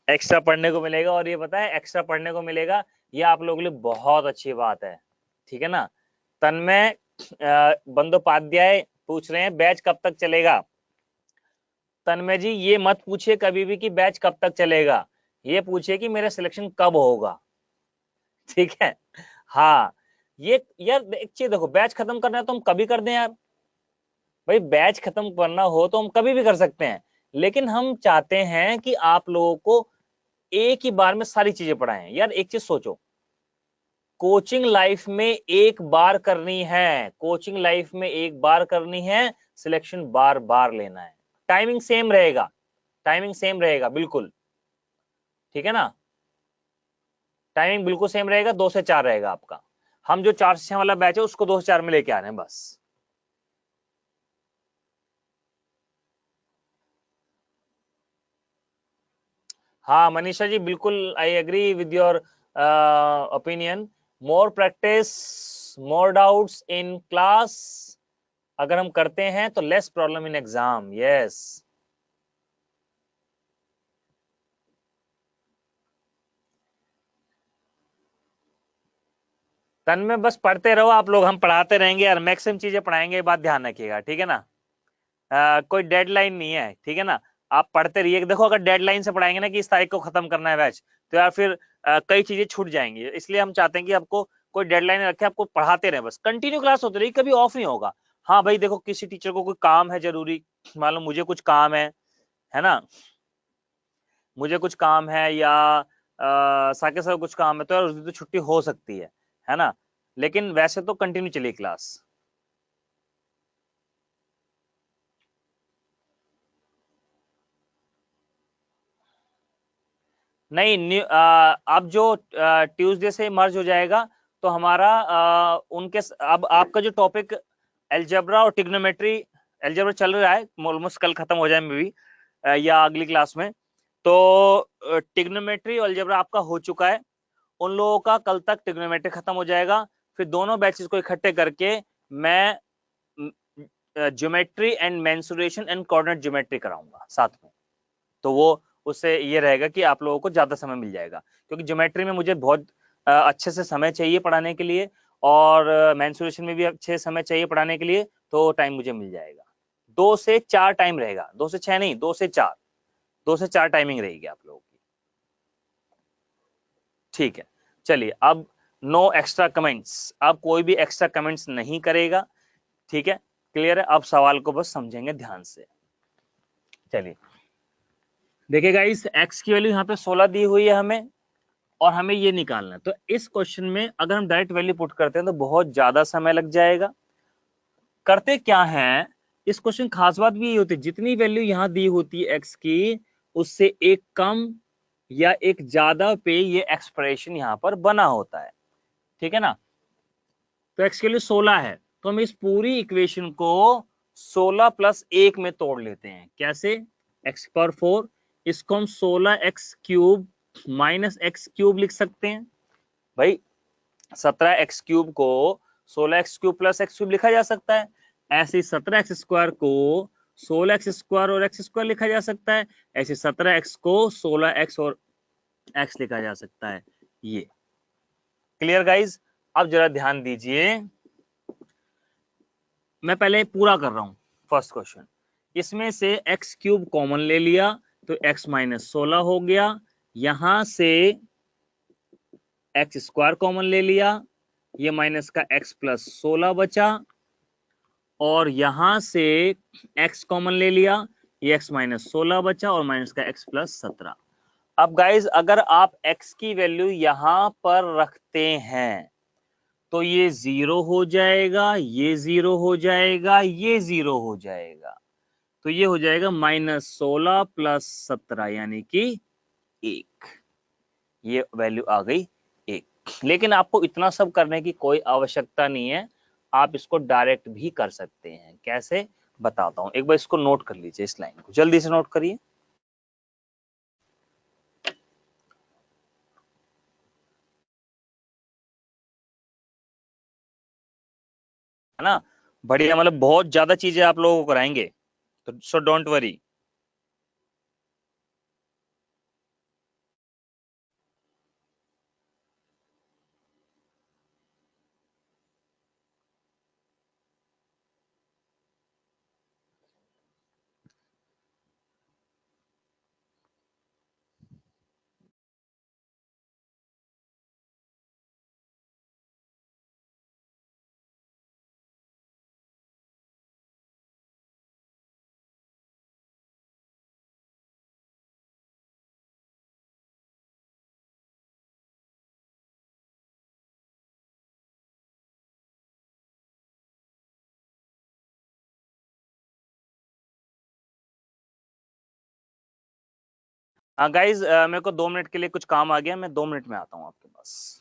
एक्स्ट्रा पढ़ने को मिलेगा, और ये पता है एक्स्ट्रा पढ़ने को मिलेगा, ये आप लोगों के लिए बहुत अच्छी बात है, ठीक है ना। तन्मय बंदोपाध्याय पूछ रहे हैं बैच कब तक चलेगा। तन्मय जी ये मत पूछिए कभी भी कि बैच कब तक चलेगा, ये पूछिए कि मेरा सिलेक्शन कब होगा, ठीक है। हाँ, ये यार एक चीज देखो, बैच खत्म करना है तो हम कभी कर दें यार, भाई बैच खत्म करना हो तो हम कभी भी कर सकते हैं, लेकिन हम चाहते हैं कि आप लोगों को एक ही बार में सारी चीजें पढ़ाएं। यार एक चीज सोचो, कोचिंग लाइफ में एक बार करनी है, कोचिंग लाइफ में एक बार करनी है, सिलेक्शन बार बार लेना है। टाइमिंग सेम रहेगा, टाइमिंग सेम रहेगा बिल्कुल, ठीक है ना। टाइमिंग बिल्कुल सेम रहेगा, 2 से 4 रहेगा आपका। हम जो 4 से 6 वाला बैच है उसको 2 से 4 में लेके आ रहे हैं बस। हाँ मनीषा जी बिल्कुल, I agree with your opinion. More practice more doubts in class, अगर हम करते हैं तो less problem in exam. Yes, तन में बस पढ़ते रहो आप लोग, हम पढ़ाते रहेंगे यार, मैक्सिमम चीजें पढ़ाएंगे, ये बात ध्यान रखिएगा, ठीक है ना। कोई डेडलाइन नहीं है, ठीक है ना। आप पढ़ते रहिए, देखो अगर डेडलाइन से पढ़ाएंगे ना कि इस तारीख को खत्म करना है बैच, तो यार फिर कई चीजें छूट जाएंगी, इसलिए हम चाहते हैं कि आपको कोई डेडलाइन रखे, आपको पढ़ाते रहे, बस कंटिन्यू क्लास होती रही, कभी ऑफ नहीं होगा। हाँ भाई देखो, किसी टीचर को कोई काम है जरूरी, मान लो मुझे कुछ काम है ना, मुझे कुछ काम है या साके साहब कुछ काम है, तो यार उस दिन तो छुट्टी हो सकती है ना, लेकिन वैसे तो कंटिन्यू चलिए क्लास। नहीं अब जो ट्यूसडे से मर्ज हो जाएगा, तो हमारा अब आपका जो टॉपिक एल्जेब्रा और टिग्नोमेट्री, एल्जेब्रा चल रहा है ऑलमोस्ट, कल खत्म हो जाए मे भी या अगली क्लास में, तो टिग्नोमेट्री और एल्जेब्रा आपका हो चुका है, उन लोगों का कल तक टिग्नोमेट्री खत्म हो जाएगा, फिर दोनों बैचेस को इकट्ठे करके मैं geometry and mensuration and coordinate geometry कराऊंगा साथ में। तो वो उससे ये रहेगा कि आप लोगों को ज्यादा समय मिल जाएगा, क्योंकि ज्योमेट्री में मुझे बहुत अच्छे से समय चाहिए पढ़ाने के लिए, और मेंसुरेशन में भी अच्छे समय चाहिए पढ़ाने के लिए, तो टाइम मुझे मिल जाएगा। 2 से 4 टाइम रहेगा, 2 से 6 नहीं, 2 से 4, 2 से 4 टाइमिंग रहेगी आप लोगों की, ठीक है। चलिए अब नो एक्स्ट्रा कमेंट्स, अब कोई भी एक्स्ट्रा कमेंट्स नहीं करेगा, ठीक है, क्लियर है। अब सवाल को बस समझेंगे ध्यान से। चलिए देखिए गाइस, x की वैल्यू यहाँ पे 16 दी हुई है हमें, और हमें ये निकालना है। तो इस क्वेश्चन में अगर हम डायरेक्ट वैल्यू पुट करते हैं तो बहुत ज्यादा समय लग जाएगा। करते क्या है, इस क्वेश्चन खास बात भी यही होती है, जितनी वैल्यू यहाँ दी होती है x की, उससे एक कम या एक ज्यादा पे ये एक्सप्रेशन यहाँ पर बना होता है, ठीक है ना। तो x के लिए 16 है, तो हम इस पूरी इक्वेशन को 16 प्लस 1 में तोड़ लेते हैं। कैसे? x पावर 4, इसको हम 16x cube minus x cube लिख सकते हैं। भाई 17x क्यूब को 16x cube plus x cube लिखा जा सकता है, ऐसे ही 17x स्क्वायर को 16x स्क्वायर और एक्स स्क्वायर लिखा जा सकता है, ऐसे 17x को 16x और x लिखा जा सकता है। ये क्लियर गाइज। अब जरा ध्यान दीजिए, मैं पहले पूरा कर रहा हूं फर्स्ट क्वेश्चन। इसमें से एक्स क्यूब कॉमन ले लिया तो x माइनस 16 हो गया, यहां से एक्स स्क्वायर कॉमन ले लिया, ये माइनस का x प्लस 16 बचा, और यहां से x कॉमन ले लिया, ये x माइनस 16 बचा, और माइनस का x प्लस 17। अब गाइज अगर आप x की वैल्यू यहां पर रखते हैं तो ये 0 हो जाएगा, ये 0 हो जाएगा, ये 0 हो जाएगा, तो ये हो जाएगा -16 प्लस 17 यानी कि 1, ये वैल्यू आ गई 1। लेकिन आपको इतना सब करने की कोई आवश्यकता नहीं है, आप इसको डायरेक्ट भी कर सकते हैं। कैसे बताता हूं, एक बार इसको नोट कर लीजिए, इस लाइन को जल्दी से नोट करिए, है ना। बढ़िया, मतलब बहुत ज्यादा चीजें आप लोगों को कराएंगे। तो सो डोंट वरी। हाँ गाइज, मेरे को 2 मिनट के लिए कुछ काम आ गया, मैं 2 मिनट में आता हूँ आपके पास।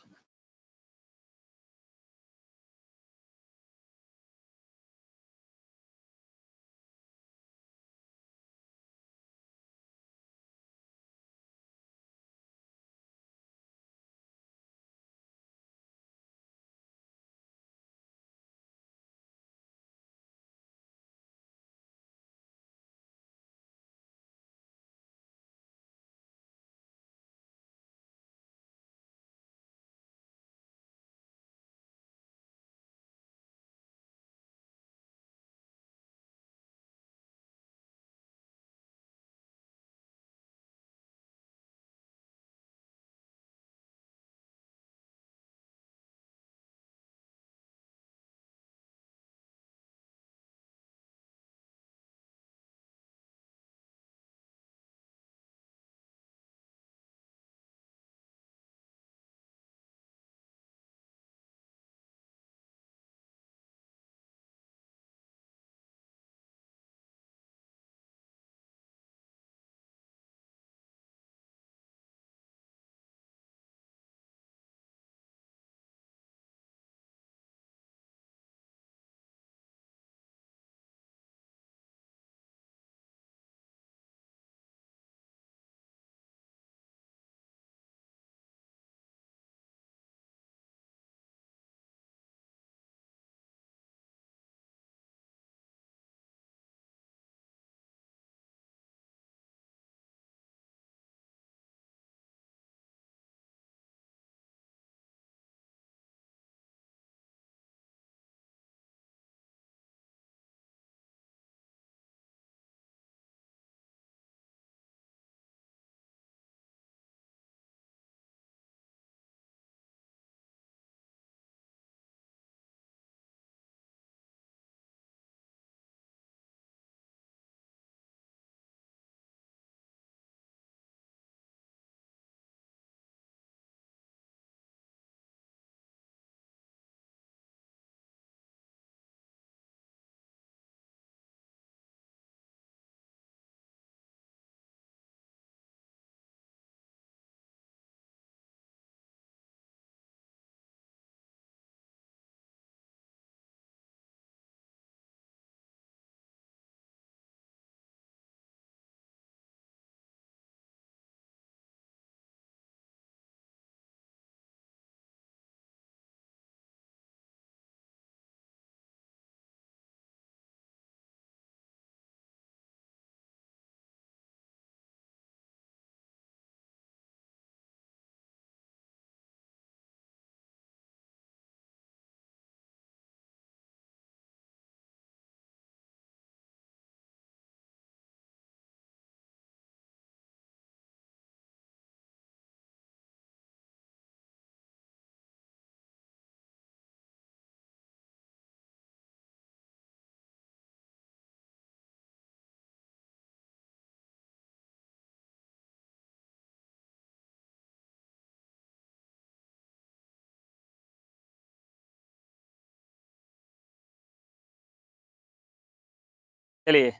चलिए,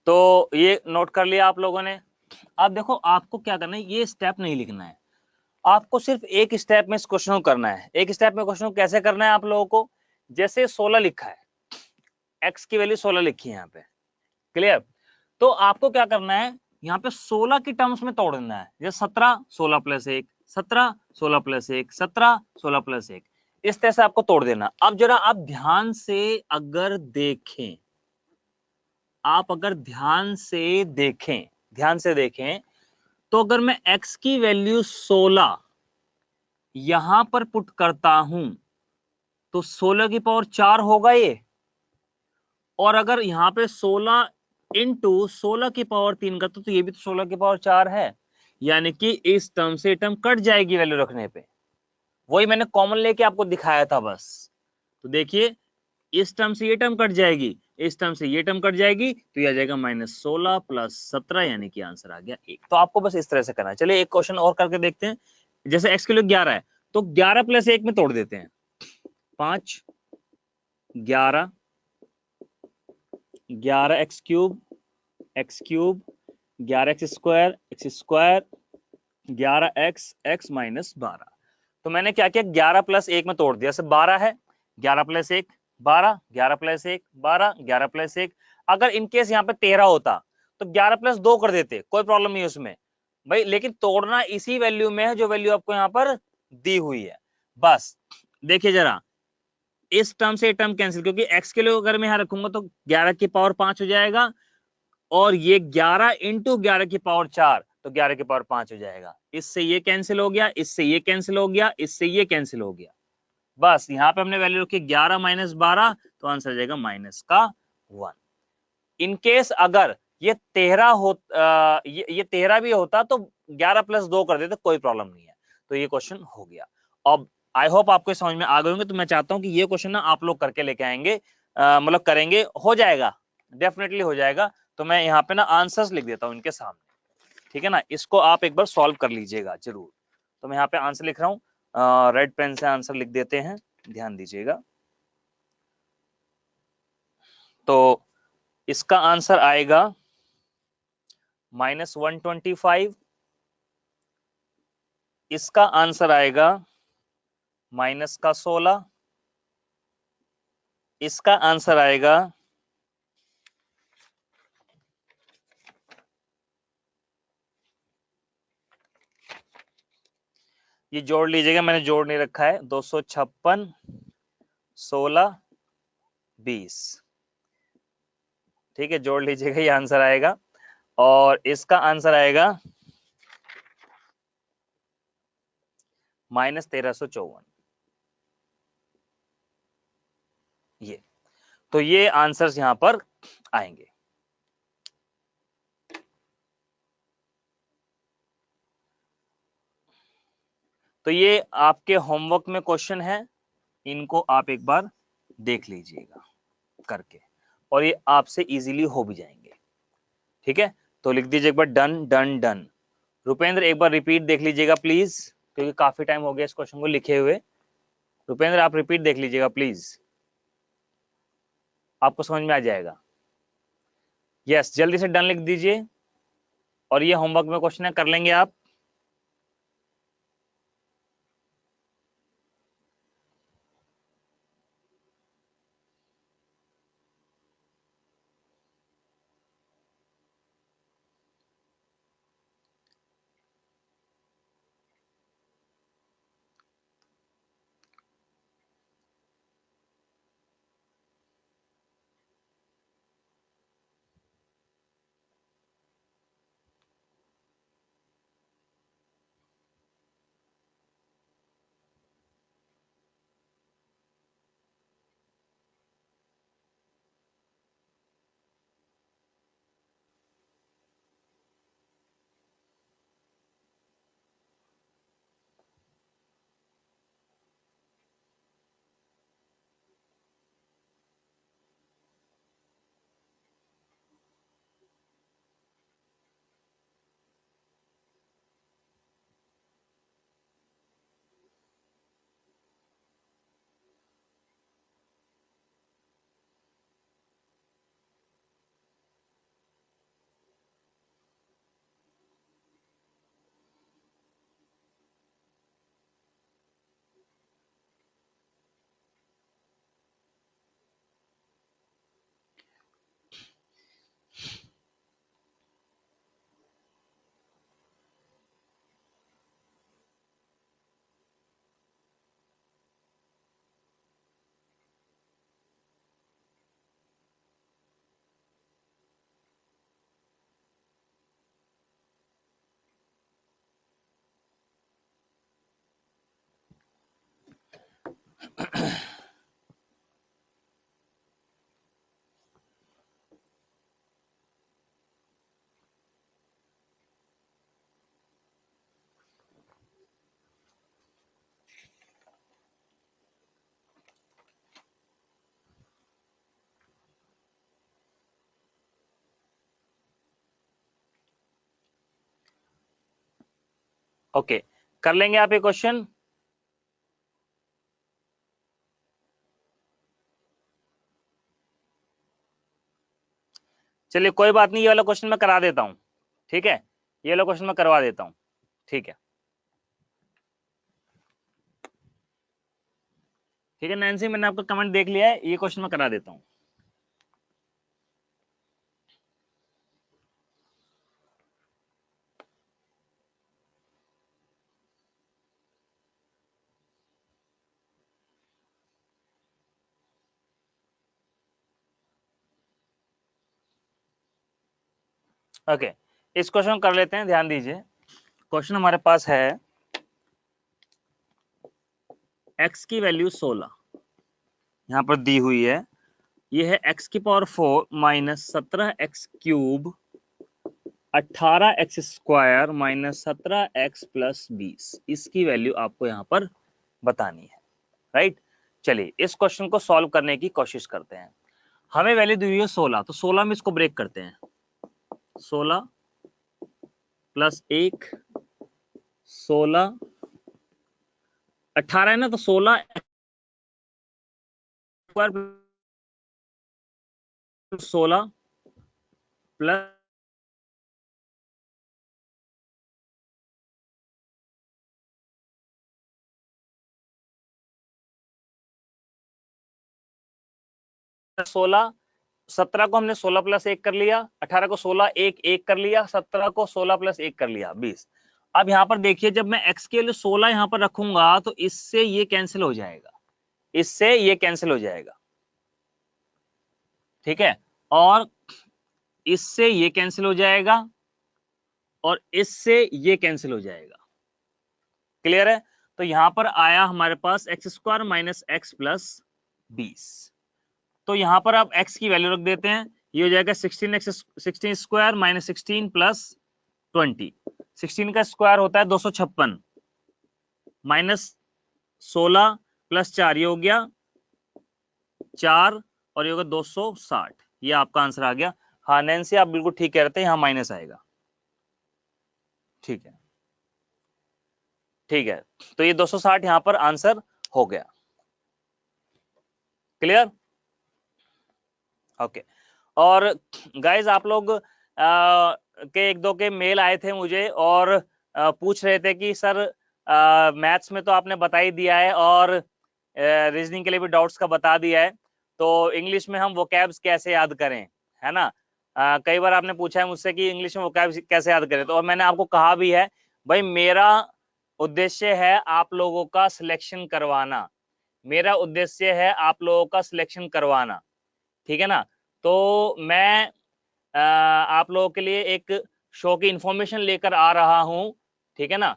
तो ये नोट कर लिया आप लोगों ने। अब देखो, आपको क्या करना है, ये स्टेप नहीं लिखना है, आपको सिर्फ एक स्टेप में इस क्वेश्चन को करना है। एक स्टेप में क्वेश्चन को कैसे करना है आप लोगों को, जैसे 16 लिखा है, x की वैल्यू 16 लिखी है यहाँ पे, क्लियर। तो आपको क्या करना है, यहाँ पे 16 की टर्म्स में तोड़ देना है, जैसे 17 16 प्लस 1, 17 16 प्लस 1, 17 16 प्लस 1, इस तरह से आपको तोड़ देना। अब जरा आप ध्यान से अगर देखें, आप अगर ध्यान से देखें तो अगर मैं x की वैल्यू 16 यहां पर पुट करता हूं तो 16 की पावर 4 होगा ये, और अगर यहाँ पे 16 इंटू 16 की पावर 3 करता तो ये भी तो 16 की पावर 4 है, यानी कि इस टर्म से टर्म कट जाएगी वैल्यू रखने पे। वही मैंने कॉमन लेके आपको दिखाया था बस। तो देखिए इस टर्म से ये टर्म कट जाएगी, इस टर्म से ये टर्म कट जाएगी, तो ये आ जाएगा -16 + 17, यानी कि आंसर आ गया 1। तो आपको बस इस तरह से करना है। चलिए एक क्वेश्चन और करके देखते हैं। जैसे x के लिए 11 है तो 11 + 1 में तोड़ देते हैं। 5 11 11x³ 11x² 11x x -12। तो मैंने क्या किया, 11 + 1 में तोड़ दिया। जैसे 12 है, 11 + 1 12, 11 + 1 12, 11 + 1। अगर इनकेस यहाँ पे 13 होता तो 11 + 2 कर देते, कोई प्रॉब्लम नहीं है उसमें भाई, लेकिन तोड़ना इसी वैल्यू में है जो वैल्यू आपको यहाँ पर दी हुई है। बस देखिए जरा, इस टर्म से टर्म कैंसिल, क्योंकि x के लिए अगर मैं यहाँ रखूंगा तो 11 की पावर 5 हो जाएगा, और ये 11 इंटू 11 की पावर 4 तो 11 की पावर 5 हो जाएगा। इससे ये कैंसिल हो गया, इससे ये कैंसिल हो गया, इससे ये कैंसिल हो गया। बस यहाँ पे हमने वैल्यू रखी 11 - 12, तो आंसर आ जाएगा -1। इनकेस अगर ये 13 हो, ये 13 भी होता तो 11 + 2 कर देते, कोई प्रॉब्लम नहीं है। तो ये क्वेश्चन हो गया। अब आई होप आपको समझ में आ गए होंगे। तो मैं चाहता हूं कि ये क्वेश्चन ना आप लोग करके लेके आएंगे, मतलब करेंगे, हो जाएगा, डेफिनेटली हो जाएगा। तो मैं यहाँ पे ना आंसर्स लिख देता हूँ इनके सामने, ठीक है ना। इसको आप एक बार सॉल्व कर लीजिएगा जरूर। तो मैं यहाँ पे आंसर लिख रहा हूँ, रेड पेन से आंसर लिख देते हैं, ध्यान दीजिएगा। तो इसका आंसर आएगा -125, इसका आंसर आएगा -16, इसका आंसर आएगा ये जोड़ लीजिएगा, मैंने जोड़ नहीं रखा है, 256 16 20, ठीक है, जोड़ लीजिएगा, ये आंसर आएगा। और इसका आंसर आएगा -1354, ये। तो ये आंसर्स यहां पर आएंगे। तो ये आपके होमवर्क में क्वेश्चन है, इनको आप एक बार देख लीजिएगा करके, और ये आपसे इजीली हो भी जाएंगे, ठीक है। तो लिख दीजिए एक बार डन डन डन। रुपेंद्र एक बार रिपीट देख लीजिएगा प्लीज, क्योंकि काफी टाइम हो गया इस क्वेश्चन को लिखे हुए। रुपेंद्र आप रिपीट देख लीजिएगा प्लीज, आपको समझ में आ जाएगा। यस, जल्दी से डन लिख दीजिए। और ये होमवर्क में क्वेश्चन है, कर लेंगे आप। ओके, कर लेंगे आप ये क्वेश्चन? चलिए कोई बात नहीं, ये वाला क्वेश्चन मैं करा देता हूं, ठीक है, ये वाला क्वेश्चन मैं करवा देता हूं, ठीक है। ठीक है नैन्सी, मैंने आपका कमेंट देख लिया है, ये क्वेश्चन मैं करा देता हूं। ओके, इस क्वेश्चन कर लेते हैं, ध्यान दीजिए। क्वेश्चन हमारे पास है x की वैल्यू 16 यहां पर दी हुई है, ये है x की power 4 minus 17x cube 18x square minus 17x plus 20, इसकी वैल्यू आपको यहाँ पर बतानी है, राइट। चलिए इस क्वेश्चन को सॉल्व करने की कोशिश करते हैं। हमें वैल्यू दी हुई है 16, तो 16 में इसको ब्रेक करते हैं, 16 प्लस 1 16 18 है ना, तो 16 स्क्वायर 16 प्लस 16, 17 को हमने 16 प्लस 1 कर लिया, 18 को 16 1 1 कर लिया, 17 को 16 प्लस 1 कर लिया 20। अब यहाँ पर देखिए, जब मैं x के लिए 16 यहाँ पर रखूंगा तो इससे ये कैंसिल हो जाएगा, इससे ये कैंसिल हो जाएगा, ठीक है, और इससे ये कैंसिल हो जाएगा, और इससे ये कैंसिल हो जाएगा। क्लियर है? तो यहां पर आया हमारे पास x square minus x plus 20। तो यहां पर आप x की वैल्यू रख देते हैं, ये हो जाएगा 16 स्क्वायर माइनस 16 प्लस 20। 16 का स्क्वायर होता है 256 माइनस 16 प्लस 4, ये हो गया 4 और ये होगा 260। ये आपका आंसर आ गया। हाँ नैन्सी, आप बिल्कुल ठीक कह रहे थे, यहाँ माइनस आएगा, ठीक है, ठीक है। तो ये 260 यहाँ पर आंसर हो गया। क्लियर? ओके। और गाइज आप लोग के एक दो के मेल आए थे मुझे और पूछ रहे थे कि सर मैथ्स में तो आपने बता ही दिया है और रीजनिंग के लिए भी डाउट्स का बता दिया है, तो इंग्लिश में हम वोकैब्स कैसे याद करें, है ना। कई बार आपने पूछा है मुझसे कि इंग्लिश में वोकैब्स कैसे याद करें, तो और मैंने आपको कहा भी है भाई मेरा उद्देश्य है आप लोगों का सिलेक्शन करवाना, मेरा उद्देश्य है आप लोगों का सिलेक्शन करवाना, ठीक है ना। तो मैं आप लोगों के लिए एक शो की इंफॉर्मेशन लेकर आ रहा हूं, ठीक है ना,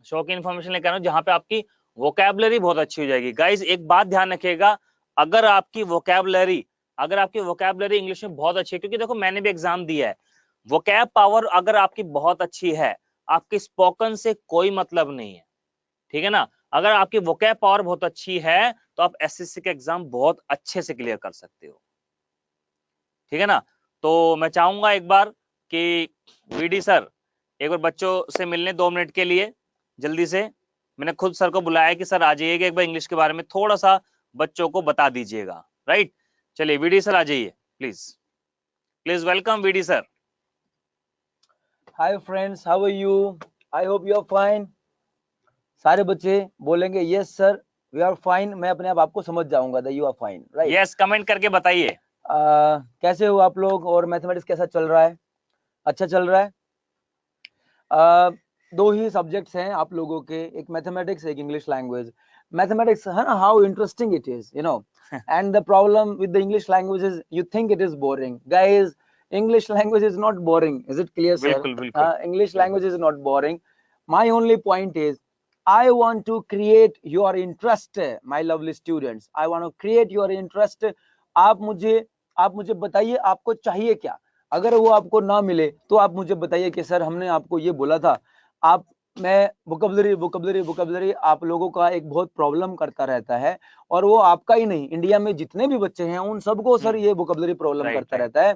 शो की इंफॉर्मेशन लेकर आ रहा हूं जहां पे आपकी वोकैबुलरी बहुत अच्छी हो जाएगी। गाइज एक बात ध्यान रखिएगा, अगर आपकी वोकैबुलरी इंग्लिश में बहुत अच्छी है, क्योंकि देखो मैंने भी एग्जाम दिया है, वोकैब पावर अगर आपकी बहुत अच्छी है, आपकी स्पोकन से कोई मतलब नहीं है, ठीक है ना। अगर आपकी वोकैब पावर बहुत अच्छी है तो आप एसएससी का एग्जाम बहुत अच्छे से क्लियर कर सकते हो, ठीक है ना। तो मैं चाहूंगा एक बार कि वीडी सर एक बार बच्चों से मिलने 2 मिनट के लिए जल्दी से, मैंने खुद सर को बुलाया कि सर आ जाइएगा, एक बार इंग्लिश के बारे में थोड़ा सा बच्चों को बता दीजिएगा, राइट। चलिए वीडी सर आ जाइए please, please welcome VD sir. Hi friends, how are you? I hope you are fine. सारे बच्चे बोलेंगे yes sir we are fine, मैं अपने आप आपको समझ जाऊंगा that you are fine, right. Yes, comment करके बताइए कैसे हो आप लोग और मैथमेटिक्स कैसा चल रहा है? अच्छा चल रहा है। 2 ही सब्जेक्ट्स हैं आप लोगों के, एक मैथमेटिक्स एक इंग्लिश लैंग्वेज। मैथमेटिक्स है ना, how interesting it is, you know, and the problem with the English language is you think it is boring. Guys, English language is not boring. Is it clear, sir? बिल्कुल बिल्कुल English language is not boring. My only point is, I want to create your interest, my lovely students. I want to create your interest. आप मुझे बताइए आपको चाहिए क्या। अगर वो आपको ना मिले तो आप मुझे बताइए कि सर हमने आपको ये बोला था। मैं वोकैबुलरी आप लोगों का एक बहुत प्रॉब्लम करता रहता है, और वो आपका ही नहीं, इंडिया में जितने भी बच्चे हैं उन सबको सर ये वोकैबुलरी प्रॉब्लम करता रहता है।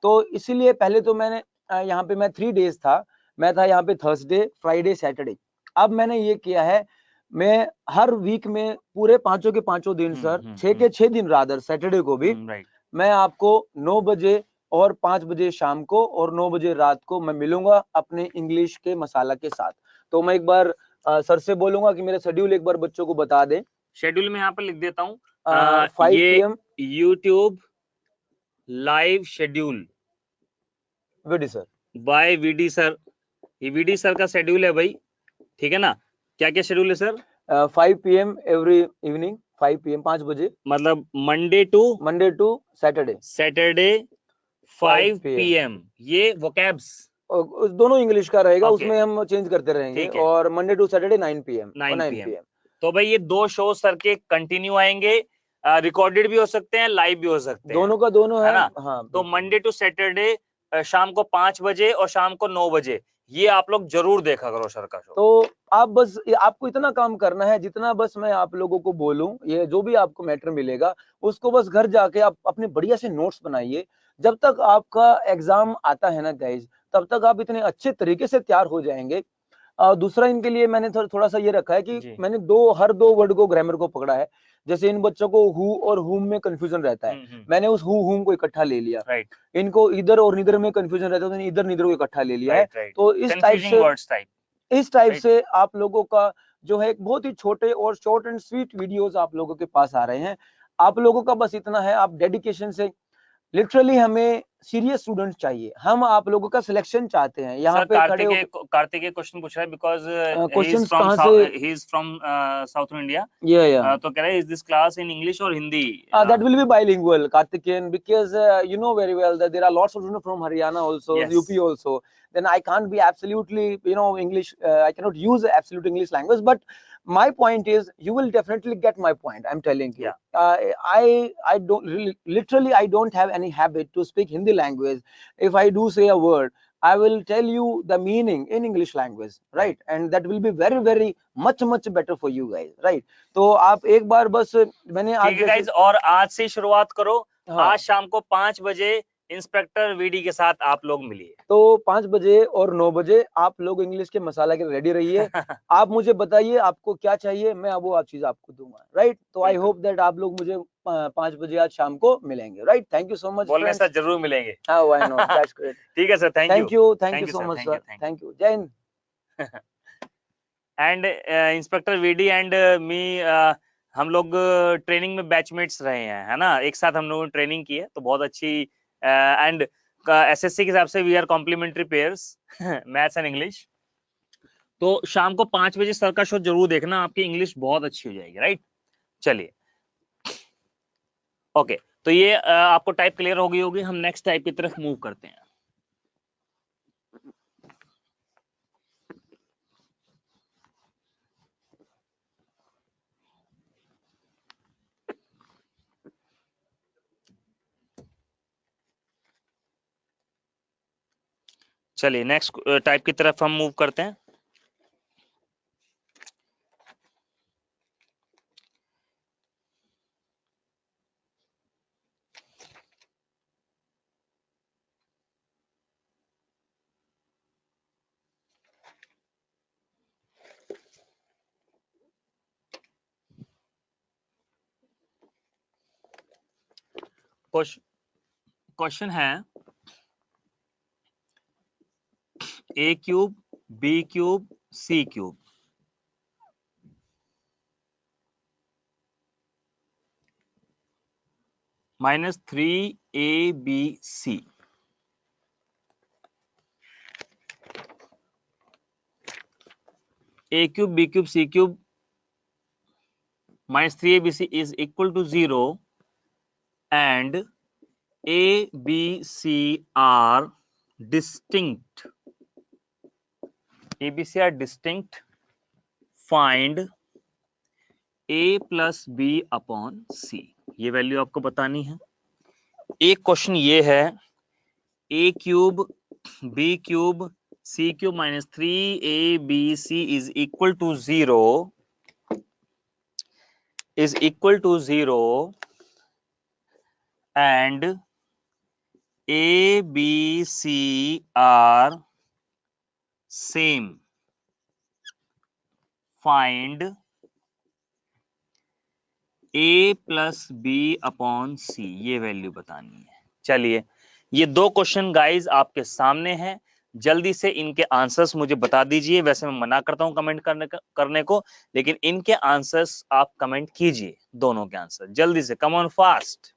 तो इसीलिए पहले तो मैंने यहाँ पे मैं 3 डेज था, मैं था यहाँ पे थर्सडे, फ्राइडे, सैटरडे। अब मैंने ये किया है, मैं हर वीक में पूरे पांचों के पांचों दिन सर, 6 के 6 दिन रादर, सैटरडे को भी राइट। मैं आपको 9 बजे और 5 बजे शाम को और 9 बजे रात को मैं मिलूंगा अपने इंग्लिश के मसाला के साथ। तो मैं एक बार सर से बोलूंगा कि मेरा शेड्यूल एक बार बच्चों को बता दें। शेड्यूल में यहाँ पर लिख देता हूँ, 5 ये PM YouTube live schedule VD sir, bye VD sir. ये वीडी सर का शेड्यूल है भाई, ठीक है ना। क्या क्या शेड्यूल है sir? 5 PM every evening, 5 PM 5 बजे, मतलब Monday to Saturday Saturday 5 PM। PM। ये वोकैब्स दोनों इंग्लिश का रहेगा, Okay. उसमें हम चेंज करते रहेंगे। ठीक है। और Monday to Saturday 9 PM 9 9 PM। PM। तो भाई ये 2 शो सर के कंटिन्यू आएंगे, रिकॉर्डेड भी हो सकते हैं, लाइव भी हो सकते हैं, दोनों का दोनों है है ना। हाँ। तो मंडे टू सैटरडे शाम को 5 बजे और शाम को 9 बजे ये आप लोग जरूर देखा करो सर का शो। तो आप बस आपको इतना काम करना है, जितना बस मैं आप लोगों को बोलूं, ये जो भी आपको मैटर मिलेगा उसको बस घर जाके आप अपने बढ़िया से नोट्स बनाइए। जब तक आपका एग्जाम आता है ना गाइज, तब तक आप इतने अच्छे तरीके से तैयार हो जाएंगे। दूसरा इनके लिए मैंने थोड़ा सा ये रखा है कि जी। मैंने हर दो वर्ड को, ग्रामर को पकड़ा है। जैसे इन बच्चों को हु और हुम में कंफ्यूजन रहता है, मैंने उस हु हुम को इकट्ठा ले लिया। राइट इनको इधर और निधर में कंफ्यूजन रहता है, तो मैंने इधर निधर को इकट्ठा ले लिया है। राइट। तो इस type confusing words type. Right. से आप लोगों का जो है एक बहुत ही छोटे और शॉर्ट एंड स्वीट वीडियोस आप लोगों के पास आ रहे हैं। आप लोगों का बस इतना है, आप डेडिकेशन से, लिटरली हमें सीरियस स्टूडेंट्स चाहिए, हम आप लोगों का सिलेक्शन चाहते हैं यहाँ सर पे खड़े होकर। कार्तिकेय क्वेश्चन पूछ रहा है, बिकॉज क्वेश्चंस कहाँ से? He is from south India. या तो कह रहे हैं is this class in English और Hindi? that will be bilingual, Karthikeyan, because you know very well that there are lots of students from Haryana also, Yes. UP also. Then I can't be absolutely, English. I cannot use absolute English language. But my point is, you will definitely get my point. I'm telling you. Yeah. I don't really, literally, I don't have any habit to speak Hindi language. If I do say a word, I will tell you the meaning in English language, right? And that will be very, very much better for you guys, right? तो आप एक बार बस, मैंने आज ठीक है guys, और आज से शुरुआत करो। हाँ। आज शाम को 5 बजे इंस्पेक्टर वीडी के साथ आप लोग मिलिए। तो 5 बजे और 9 बजे आप लोग इंग्लिश के मसाला के रेडी रहिए। आप मुझे बताइए आपको क्या चाहिए, मैं वो आप चीज आपको दूंगा, राइट। तो आई होप दैट आप लोग मुझे 5 बजे आज शाम को मिलेंगे, right. Thank you so much. बोलने से जरूर मिलेंगे। हाँ, व्हाई नॉट, दैट्स ग्रेट। ठीक है sir, thank thank you you so much sir, thank you, जय हिंद। And inspector VD and me, हम लोग ट्रेनिंग में बैचमेट्स रहे हैं, है ना। एक साथ हम लोगों ने ट्रेनिंग की है, तो बहुत अच्छी। एंड एसएससी के हिसाब से we are complementary pairs, maths and English. तो शाम को 5 बजे सर का शो जरूर देखना, आपकी इंग्लिश बहुत अच्छी हो जाएगी, राइट। चलिए, ओके। तो ये आपको टाइप क्लियर हो गई होगी, हम नेक्स्ट टाइप की तरफ मूव करते हैं। चलिए नेक्स्ट टाइप की तरफ हम मूव करते हैं। क्वेश्चन है a cube b cube c cube -3abc a cube b cube c cube -3abc is equal to 0 and a b c are distinct. a b c are distinct. Find a plus b upon c. ये value आपको बतानी है। एक question ये है a cube b cube c cube -3abc is equal to 0 and a b c are same, find a plus b upon c, ये value बतानी है। चलिए, ये दो क्वेश्चन गाइज आपके सामने हैं, जल्दी से इनके आंसर्स मुझे बता दीजिए। वैसे मैं मना करता हूं कमेंट करने को, लेकिन इनके आंसर्स आप कमेंट कीजिए, दोनों के आंसर जल्दी से, कम ऑन फास्ट।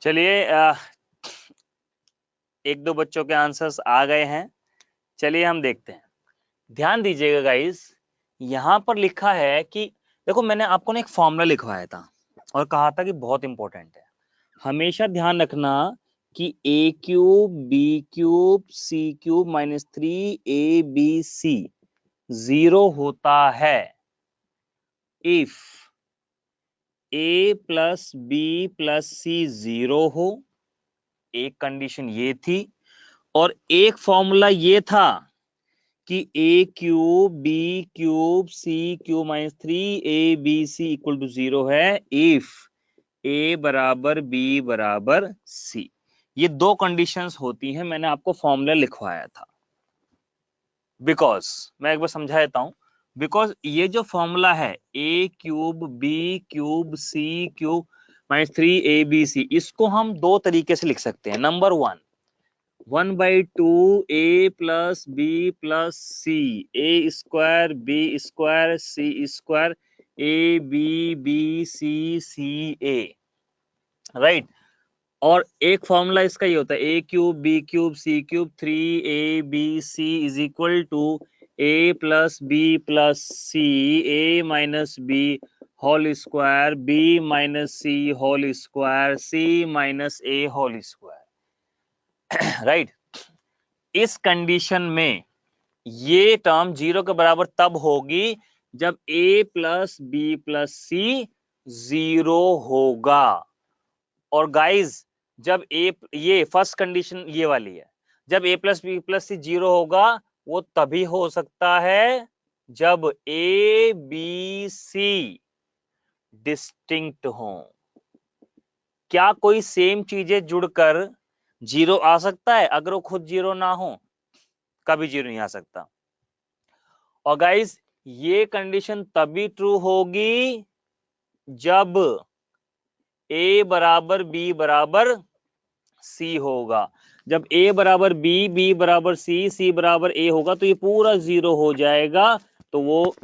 चलिए, एक दो बच्चों के आंसर्स आ गए हैं। चलिए हम देखते हैं, ध्यान दीजिएगा गाइस। यहां पर लिखा है कि देखो, मैंने आपको ना एक फॉर्मूला लिखवाया था और कहा था कि बहुत इंपॉर्टेंट है। हमेशा ध्यान रखना कि a cube b cube c cube minus 3abc 0 होता है if a plus b plus c 0 हो। एक कंडीशन ये थी, और एक फॉर्मूला ये था कि a cube b cube c cube minus 3abc equal to 0 है इफ a बराबर b बराबर c। ये दो कंडीशंस होती हैं, मैंने आपको फॉर्मूला लिखवाया था। बिकॉज मैं एक बार समझा देता हूं, बिकॉज ये जो फॉर्मूला है a cube b cube c cube minus 3abc, इसको हम दो तरीके से लिख सकते हैं। Number 1/2 a plus b plus c, a square b square c square a b b c c a, right. और एक फॉर्मूला इसका ये होता है a cube b cube c cube 3abc is equal to a plus b plus c a minus b whole square b minus c whole square c minus a whole square, right. इस condition में ये term 0 के बराबर तब होगी जब a plus b plus c 0 होगा। और गाइज, जब ये फर्स्ट कंडीशन ये वाली है, जब a plus b plus c 0 होगा, वो तभी हो सकता है जब a b c डिस्टिंक्ट हो। क्या कोई सेम चीजें जुड़कर 0 आ सकता है अगर वो खुद 0 ना हो? कभी 0 नहीं आ सकता। और गाइस, ये कंडीशन तभी ट्रू होगी जब a बराबर b बराबर c होगा। जब a बराबर b, b बराबर c, c बराबर a होगा तो ये पूरा 0 हो जाएगा, तो वो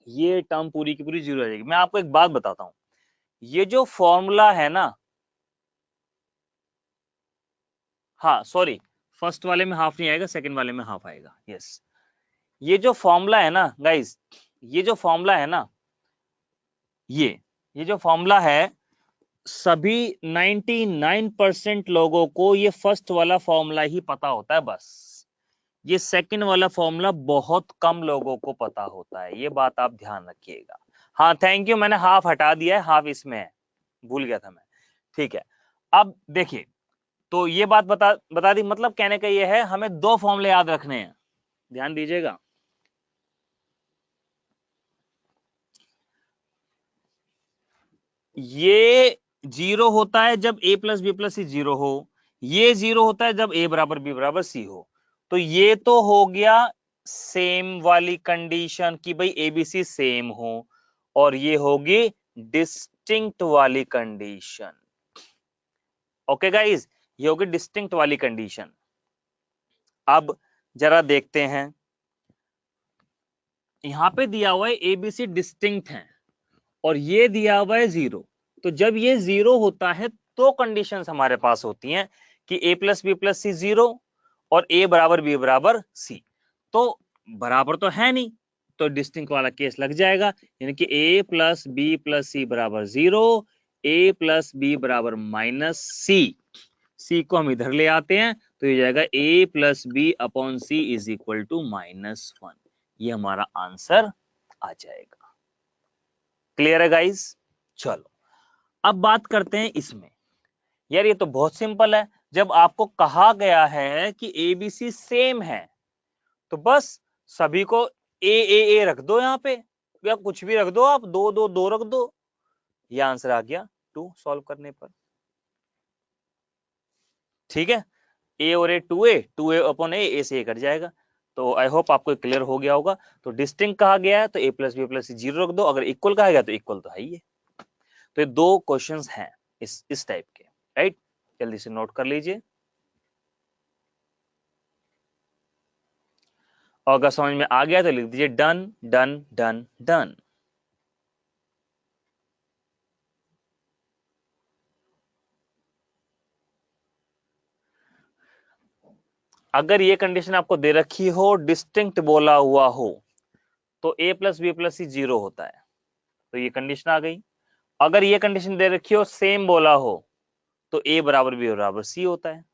ये टर्म पूरी की पूरी 0 हो जाएगी। मैं आपको एक बात बताता हूं, ये जो फॉर्मूला है ना, हाँ सॉरी, फर्स्ट वाले में हाफ नहीं आएगा, सेकंड वाले में हाफ आएगा। यस, ये जो फॉर्मूला है ना गाइस, ये जो फॉर्मूला है ना, ये जो फॉर्मूला है, सभी 99% लोगों को ये फर्स्ट वाला फॉर्मूला ही पता होता है। बस ये सेकंड वाला फॉर्मूला बहुत कम लोगों को पता होता है, ये बात आप ध्यान रखिएगा। हाँ थैंक यू, मैंने हाफ हटा दिया है, हाफ इसमें है, भूल गया था मैं। ठीक है, अब देखिए, तो ये बात बता दी। मतलब कहने का ये है, हमें दो फॉर्मूले याद रखने हैं, ध्यान दीजिएगा। ये 0 होता है जब a plus b plus c 0 हो, ये 0 होता है जब a बराबर b बराबर c हो। तो ये तो हो गया सेम वाली कंडीशन कि भाई abc सेम हो, और ये होगी डिस्टिंक्ट वाली कंडीशन। ओके गाइस, ये होगी डिस्टिंक्ट वाली कंडीशन। अब जरा देखते हैं, यहां पे दिया हुआ है एबीसी डिस्टिंक्ट है और ये दिया हुआ है 0। तो जब ये 0 होता है तो कंडीशंस हमारे पास होती हैं कि a plus b plus c 0 और a बराबर b बराबर c। तो बराबर तो है नहीं, तो डिस्टिंक्ट वाला केस लग जाएगा, यानी कि a प्लस बी प्लस सी बराबर 0, a प्लस बी बराबर माइनस c को हम इधर ले आते हैं तो ये जाएगा a plus b upon c is equal to -1। ये हमारा आंसर आ जाएगा। क्लियर है गाइस? चलो अब बात करते हैं इसमें। यार ये तो बहुत सिंपल है, जब आपको कहा गया है कि एबीसी सेम है तो बस सभी को ए रख दो यहाँ पे, या कुछ भी रख दो आप, 2 2 2 रख दो, ये आंसर आ गया 2 सॉल्व करने पर। ठीक है, ए और ए 2a अपॉन ए से ए कट जाएगा। तो आई होप आपको क्लियर हो गया होगा। तो डिस्टिंक्ट कहा गया है तो a plus b plus c 0 रख दो, अगर इक्वल कहा गया तो इक्वल तो है ही है। तो ये 2 क्वेश्चंस हैं इस टाइप के, राइट? जल्दी से नोट कर लीजिए, और अगर समझ में आ गया तो लिख दीजिए डन डन डन डन। अगर ये कंडीशन आपको दे रखी हो, डिस्टिंक्ट बोला हुआ हो, तो a plus b plus c 0 होता है, तो ये कंडीशन आ गई। अगर ये कंडीशन दे रखी हो, सेम बोला हो, तो a बराबर b बराबर c होता है।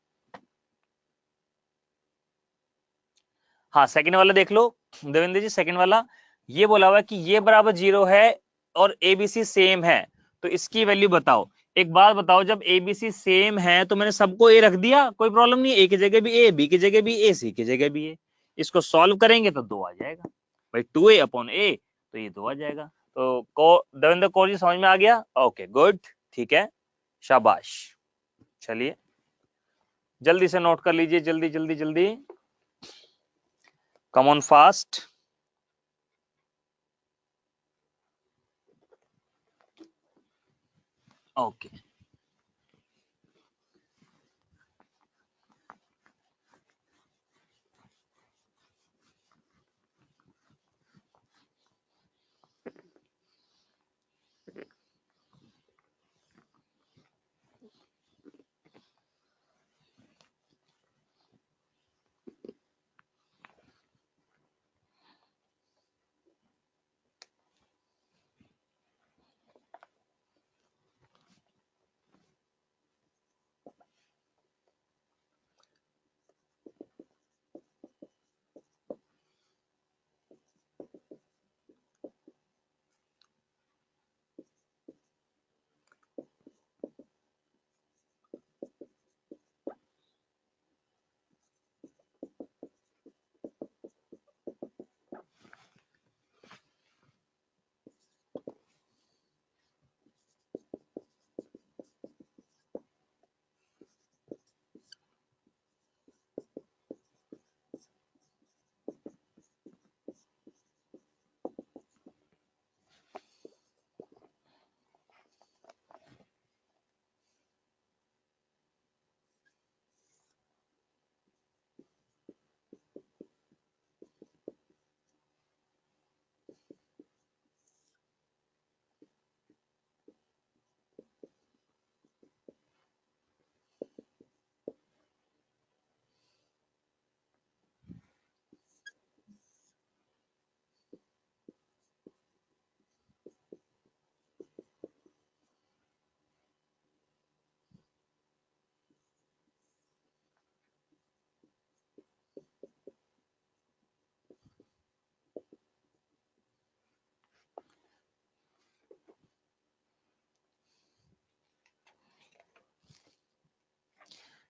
हाँ, सेकंड वाला देख लो देवेंद्र जी, सेकंड वाला ये बोला हुआ है कि ये बराबर 0 है और एबीसी सेम है, तो इसकी वैल्यू बताओ। एक बात बताओ, जब एबीसी सेम है तो मैंने सबको ए रख दिया, कोई प्रॉब्लम नहीं है, ए की जगह भी ए, बी की जगह भी ए, सी की जगह भी ए। इसको सॉल्व करेंगे तो 2 आ जाएगा भाई, 2a अपॉन ए, तो ये 2 आ जाएगा। तो देवेंद्र कौर जी समझ में आ गया? ओके गुड, ठीक है, शाबाश। चलिए जल्दी से नोट कर लीजिए, जल्दी जल्दी जल्दी, कम ऑन फास्ट। ओके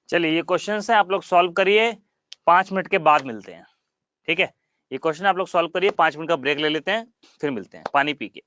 चलिए, ये क्वेश्चन है, आप लोग सॉल्व करिए, 5 मिनट के बाद मिलते हैं। ठीक है, ये क्वेश्चन आप लोग सॉल्व करिए, 5 मिनट का ब्रेक ले लेते हैं, फिर मिलते हैं पानी पी के।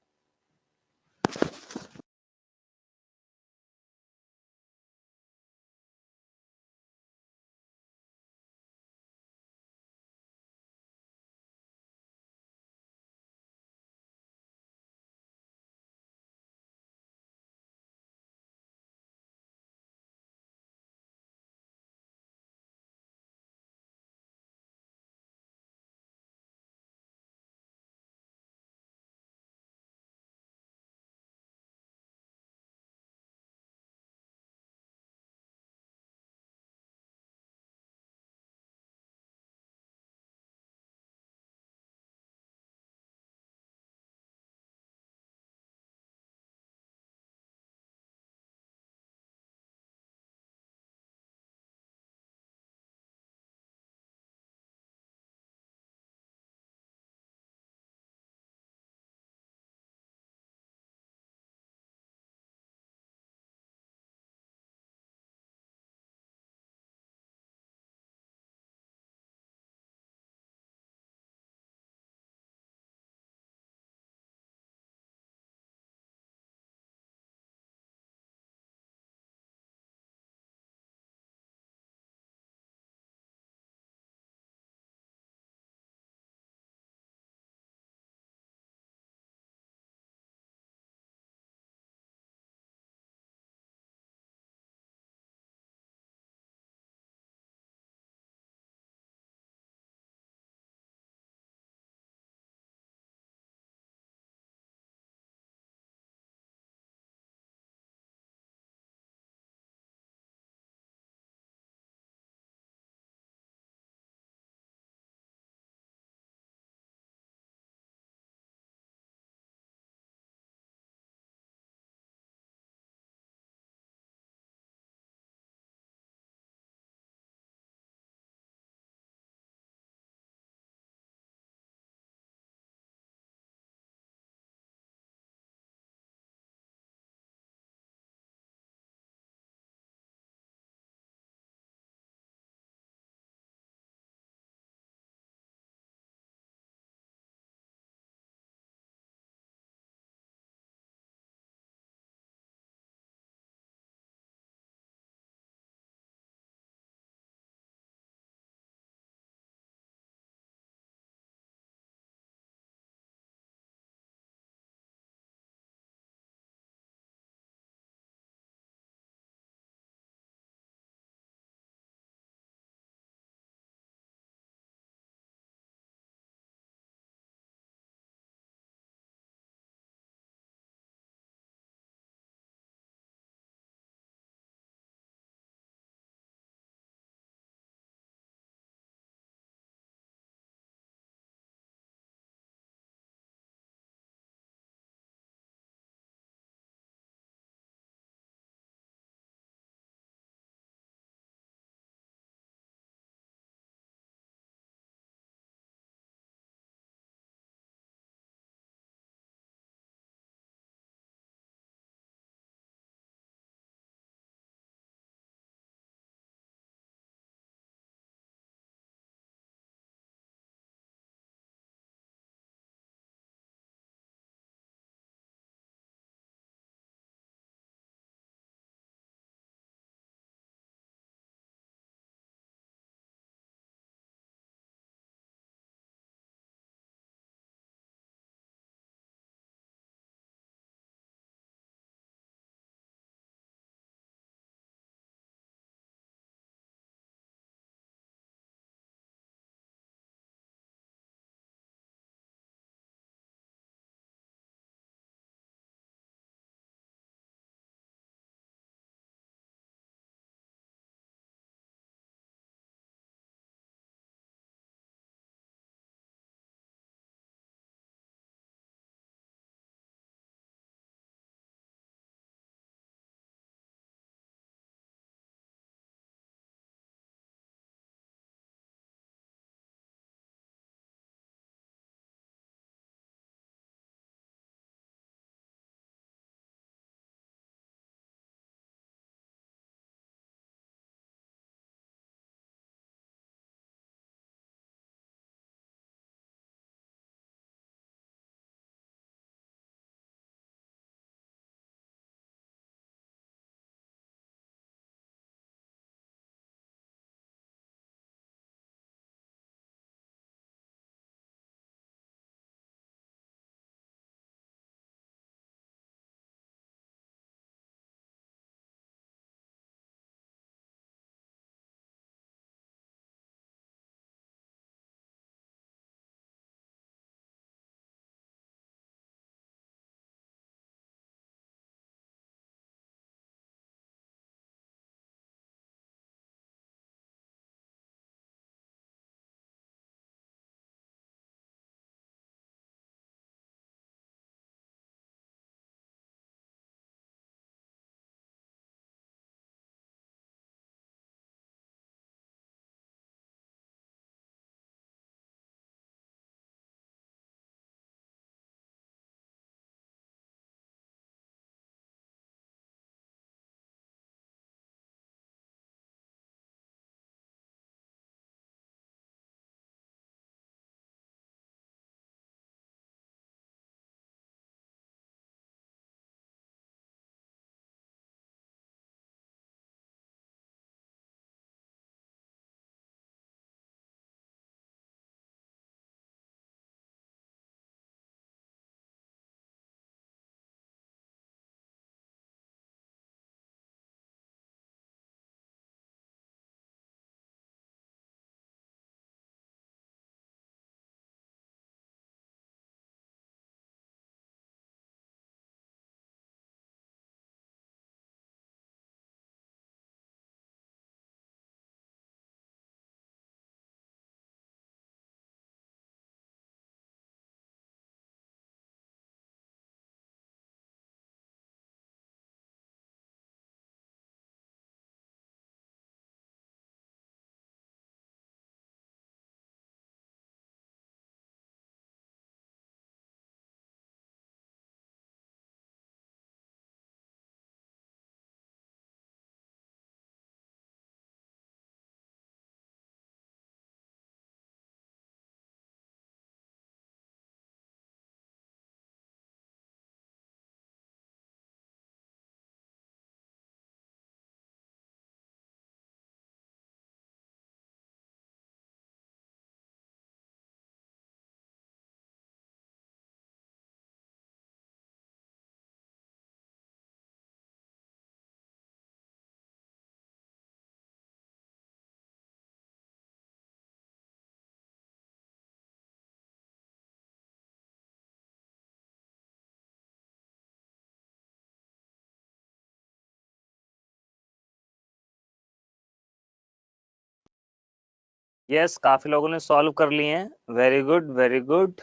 यस, काफी लोगों ने सॉल्व कर लिए हैं, वेरी गुड वेरी गुड।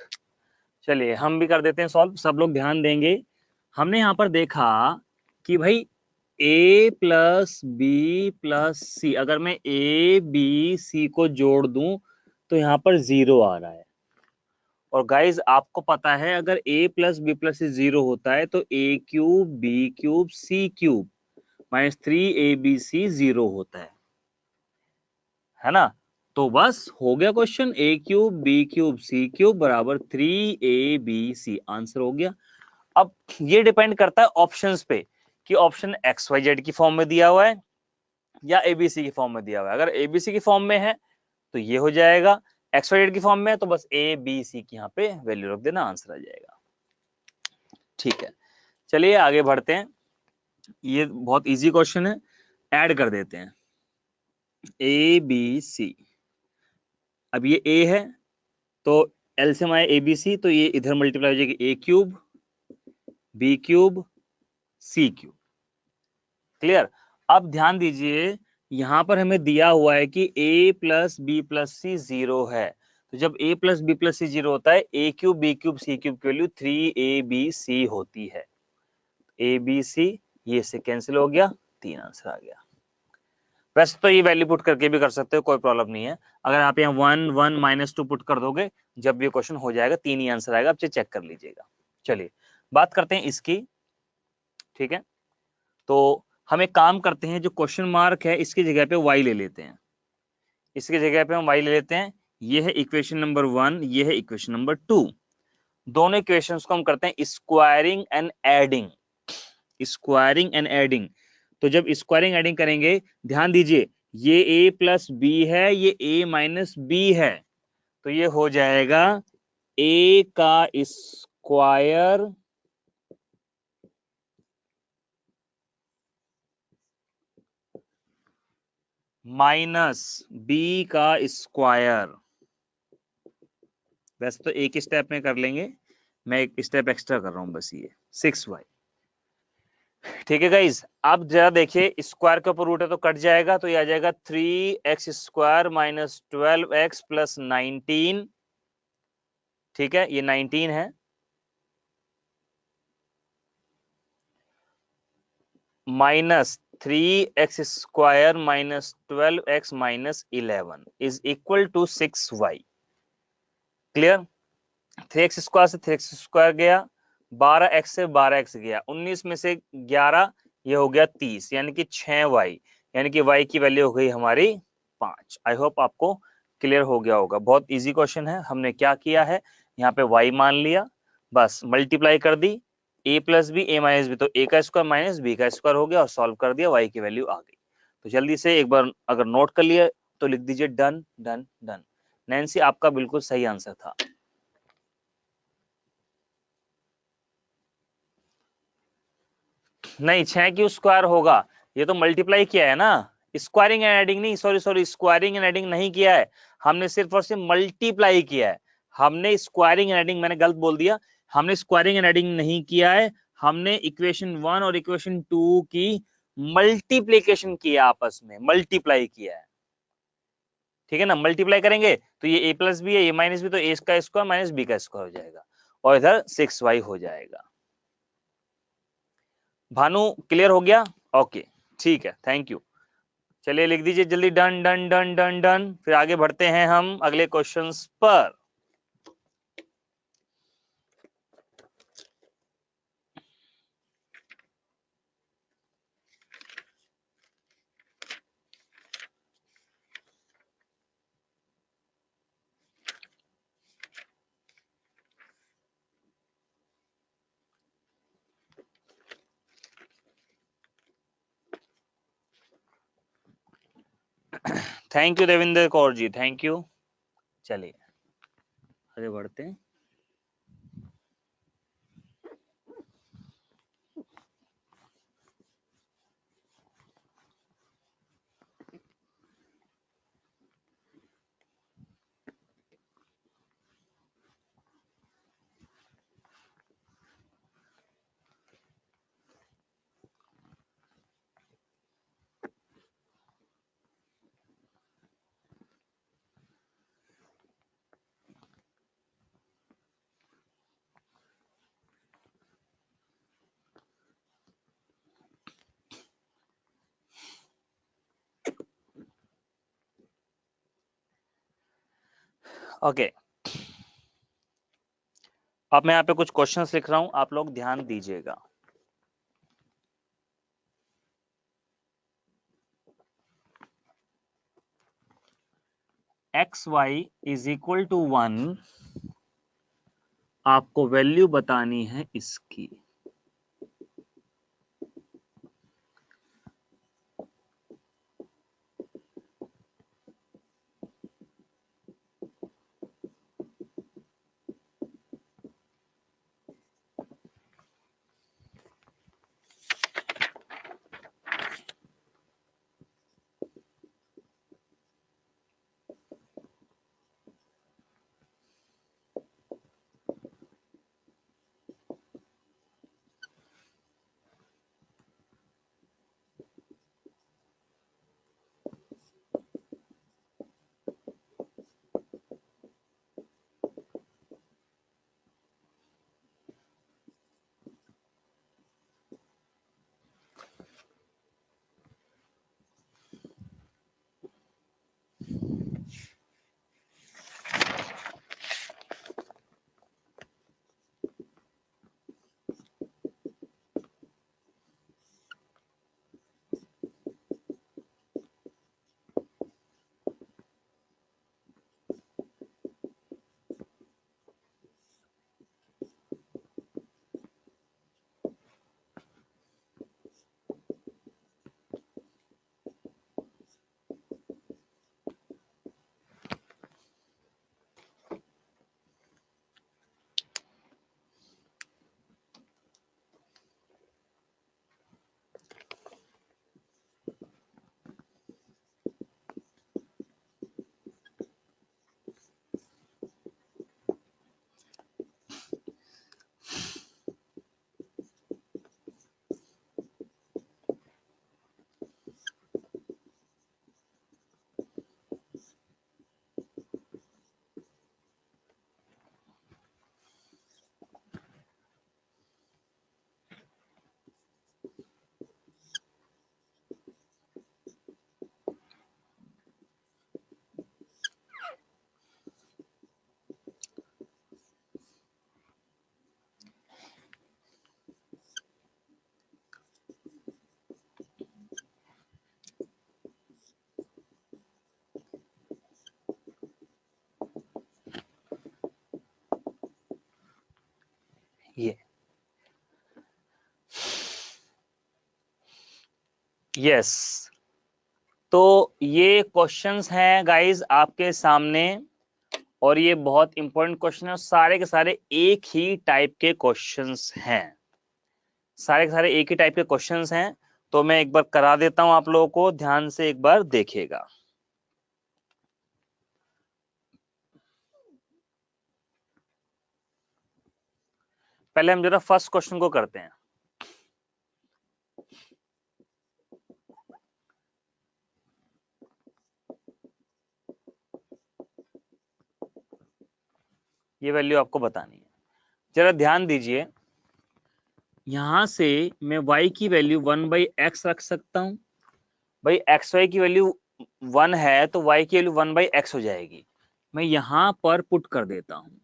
चलिए हम भी कर देते हैं सॉल्व, सब लोग ध्यान देंगे। हमने यहाँ पर देखा कि भाई a प्लस बी प्लस सी, अगर मैं a b c को जोड़ दूं तो यहाँ पर 0 आ रहा है। और गाइज आपको पता है अगर a plus b plus c 0 होता है तो a cube b cube c cube minus 3abc 0 होता है ना। तो बस हो गया question, a cube b cube c cube बराबर 3abc, आंसर हो गया। अब ये डिपेंड करता है ऑप्शंस पे कि ऑप्शन एक्स वाई जेड की फॉर्म में दिया हुआ है या एबीसी की फॉर्म में दिया हुआ है। अगर एबीसी की फॉर्म में है तो ये हो जाएगा, एक्स वाई जेड की फॉर्म में है तो बस ए बी सी की यहाँ पे वैल्यू रख देना, आंसर आ जाएगा। ठीक है, चलिए आगे बढ़ते हैं। ये बहुत इजी क्वेश्चन है, ऐड कर देते हैं ए बी सी। अब ये ए है तो एलसीएम आया ए बी सी, तो ये इधर मल्टीप्लाई हो जाएगी ए cube b cube c cube. Clear. अब ध्यान दीजिए यहां पर हमें दिया हुआ है कि a plus b plus c 0 है, तो जब a plus b plus c 0 होता है a cube b cube c cube की वैल्यू 3abc होती है। abc ये से कैंसिल हो गया, 3 आंसर आ गया। वैसे तो ये वैल्यू पुट करके भी कर सकते हो, कोई प्रॉब्लम नहीं है। अगर आप यहाँ 1 1 -2 पुट कर दोगे जब ये क्वेश्चन हो जाएगा 3 ही आंसर आएगा, आप चेक कर लीजिएगा। चलिए बात करते हैं इसकी। ठीक है, तो हम एक काम करते हैं, जो क्वेश्चन मार्क है इसकी जगह पे y ले लेते हैं, इसकी जगह पे हम y ले लेते हैं। ये है इक्वेशन नंबर 1, ये है इक्वेशन नंबर 2। दोनों इक्वेशंस को हम करते हैं squaring and adding, squaring and adding. तो जब स्क्वायरिंग एडिंग करेंगे, ध्यान दीजिए ये a प्लस बी है, ये a माइनस बी है, तो ये हो जाएगा a का स्क्वायर माइनस b का स्क्वायर। वैसे तो एक स्टेप में कर लेंगे, मैं एक स्टेप एक्स्ट्रा कर रहा हूं बस, ये 6y। ठीक है गाइज, अब जरा देखिए स्क्वायर के ऊपर रूट है तो कट जाएगा, तो ये आ जाएगा 3x square minus 12x plus 19। ठीक है, ये 19 है, minus 3x square minus 12x minus 11 is equal to 6y। Clear. 3x square से 3x स्क्वायर गया, 12x से 12x गया, 19 में से 11, ये हो गया 30, यानी कि 6y, यानी कि y की वैल्यू हो गई हमारी 5। आई होप आपको क्लियर हो गया होगा। बहुत इजी क्वेश्चन है। हमने क्या किया है, यहाँ पे y मान लिया, बस मल्टीप्लाई कर दी, a plus b a minus b, तो a का स्क्वायर माइनस b का स्क्वायर हो गया और सॉल्व कर दिया, y की वैल्यू आ गई। तो जल्दी से एक बार अगर नोट कर लिया तो लिख दीजिए डन डन डन। नैन्सी आपका बिल्कुल सही आंसर था। नहीं, 6 क्यू स्क्वायर होगा, ये तो मल्टीप्लाई किया है ना, स्क्वायरिंग एंड एडिंग नहीं, सॉरी स्क्वायरिंग एंड एडिंग नहीं किया है, हमने सिर्फ और सिर्फ मल्टीप्लाई किया है। हमने स्क्वायरिंग एंड एडिंग, मैंने गलत बोल दिया, हमने स्क्वायरिंग एंड एडिंग नहीं किया है, हमने इक्वेशन 1 और इक्वेशन 2 की मल्टीप्लीकेशन किया, आपस में मल्टीप्लाई किया है। ठीक है ना, मल्टीप्लाई करेंगे तो ये a प्लस बी है, a माइनस बी, तो a का स्क्वायर माइनस b का स्क्वायर हो जाएगा और इधर 6y हो जाएगा। भानु क्लियर हो गया? ओके ठीक है, थैंक यू। चलिए लिख दीजिए जल्दी done done done done done, फिर आगे बढ़ते हैं हम अगले क्वेश्चंस पर। Thank you Devinder Kaur ji, thank you. चलिए आगे बढ़ते हैं। ओके, अब मैं यहाँ पे कुछ क्वेश्चंस लिख रहा हूं, आप लोग ध्यान दीजिएगा। X y is equal to 1, आपको वैल्यू बतानी है इसकी। ये यस, तो ये क्वेश्चंस हैं गाइस आपके सामने, और ये बहुत इंपॉर्टेंट क्वेश्चन है, और सारे के सारे एक ही टाइप के क्वेश्चंस हैं, सारे के सारे एक ही टाइप के क्वेश्चंस हैं। तो मैं एक बार करा देता हूं, आप लोगों को ध्यान से एक बार देखिएगा। पहले हम जरा फर्स्ट क्वेश्चन को करते हैं। ये वैल्यू आपको बतानी है, जरा ध्यान दीजिए। यहां से मैं y की वैल्यू 1/x रख सकता हूं। भाई एक्स वाई की वैल्यू 1 है तो y की वैल्यू 1/x हो जाएगी। मैं यहां पर पुट कर देता हूं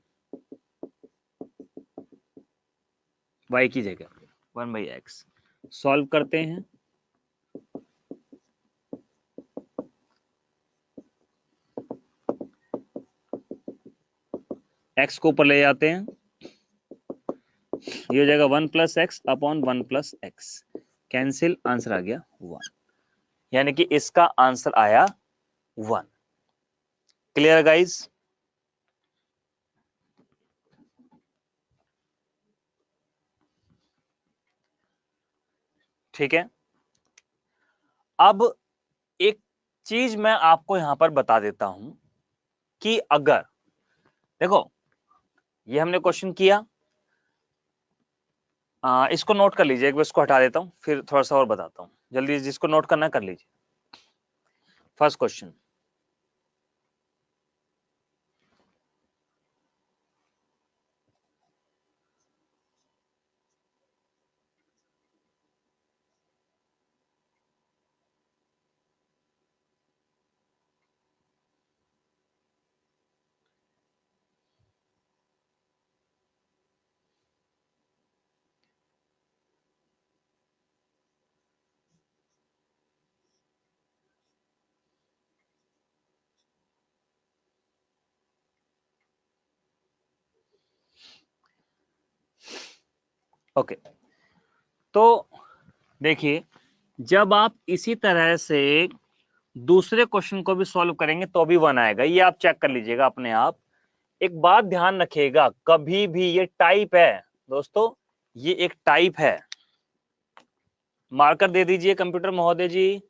y की जगह 1/x। सॉल्व करते हैं, x को ऊपर ले जाते हैं, ये हो जाएगा 1+x upon 1+x, cancel, answer आ गया 1, यानी कि इसका आंसर आया 1। Clear guys? ठीक है। अब एक चीज मैं आपको यहां पर बता देता हूं कि अगर देखो, ये हमने क्वेश्चन किया, इसको नोट कर लीजिए, एक बार इसको हटा देता हूं, फिर थोड़ा सा और बताता हूं, जल्दी जिसको नोट करना कर लीजिए। फर्स्ट क्वेश्चन, ओके, तो देखिए जब आप इसी तरह से दूसरे क्वेश्चन को भी सॉल्व करेंगे तो भी 1 आएगा, ये आप चेक कर लीजिएगा अपने आप। एक बात ध्यान रखिएगा, कभी भी ये टाइप है दोस्तों, ये एक टाइप है। मार्कर दे दीजिए कंप्यूटर महोदय जी,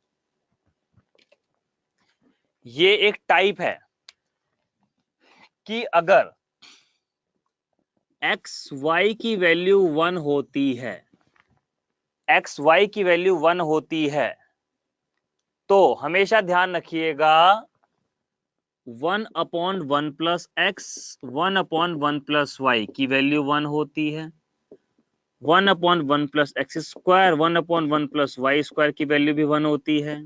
ये एक टाइप है कि अगर एक्स वाई की वैल्यू 1 होती है, एक्स वाई की वैल्यू 1 होती है, तो हमेशा ध्यान रखिएगा 1/1 प्लस एक्स 1/1 प्लस वाई की वैल्यू 1 होती है। 1/1 plus x square 1/1 plus y square की वैल्यू भी 1 होती है।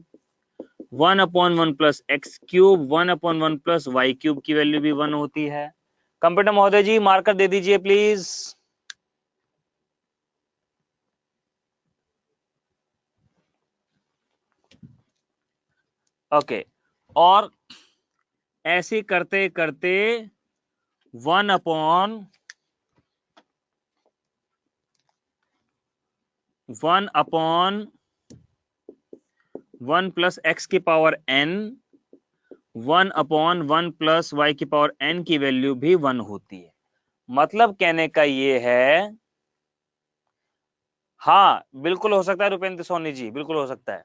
1/1 plus x cube 1/1 plus y cube की वैल्यू भी 1 होती है। कंप्यूटर महोदय जी मार्कर दे दीजिए प्लीज। ओके, और ऐसे करते करते 1/1 प्लस एक्स की पावर n 1/1 प्लस वाई की पावर n की वैल्यू भी 1 होती है। मतलब कहने का ये है, हाँ बिल्कुल हो सकता है रुपेंद्र सोनी जी, बिल्कुल हो सकता है।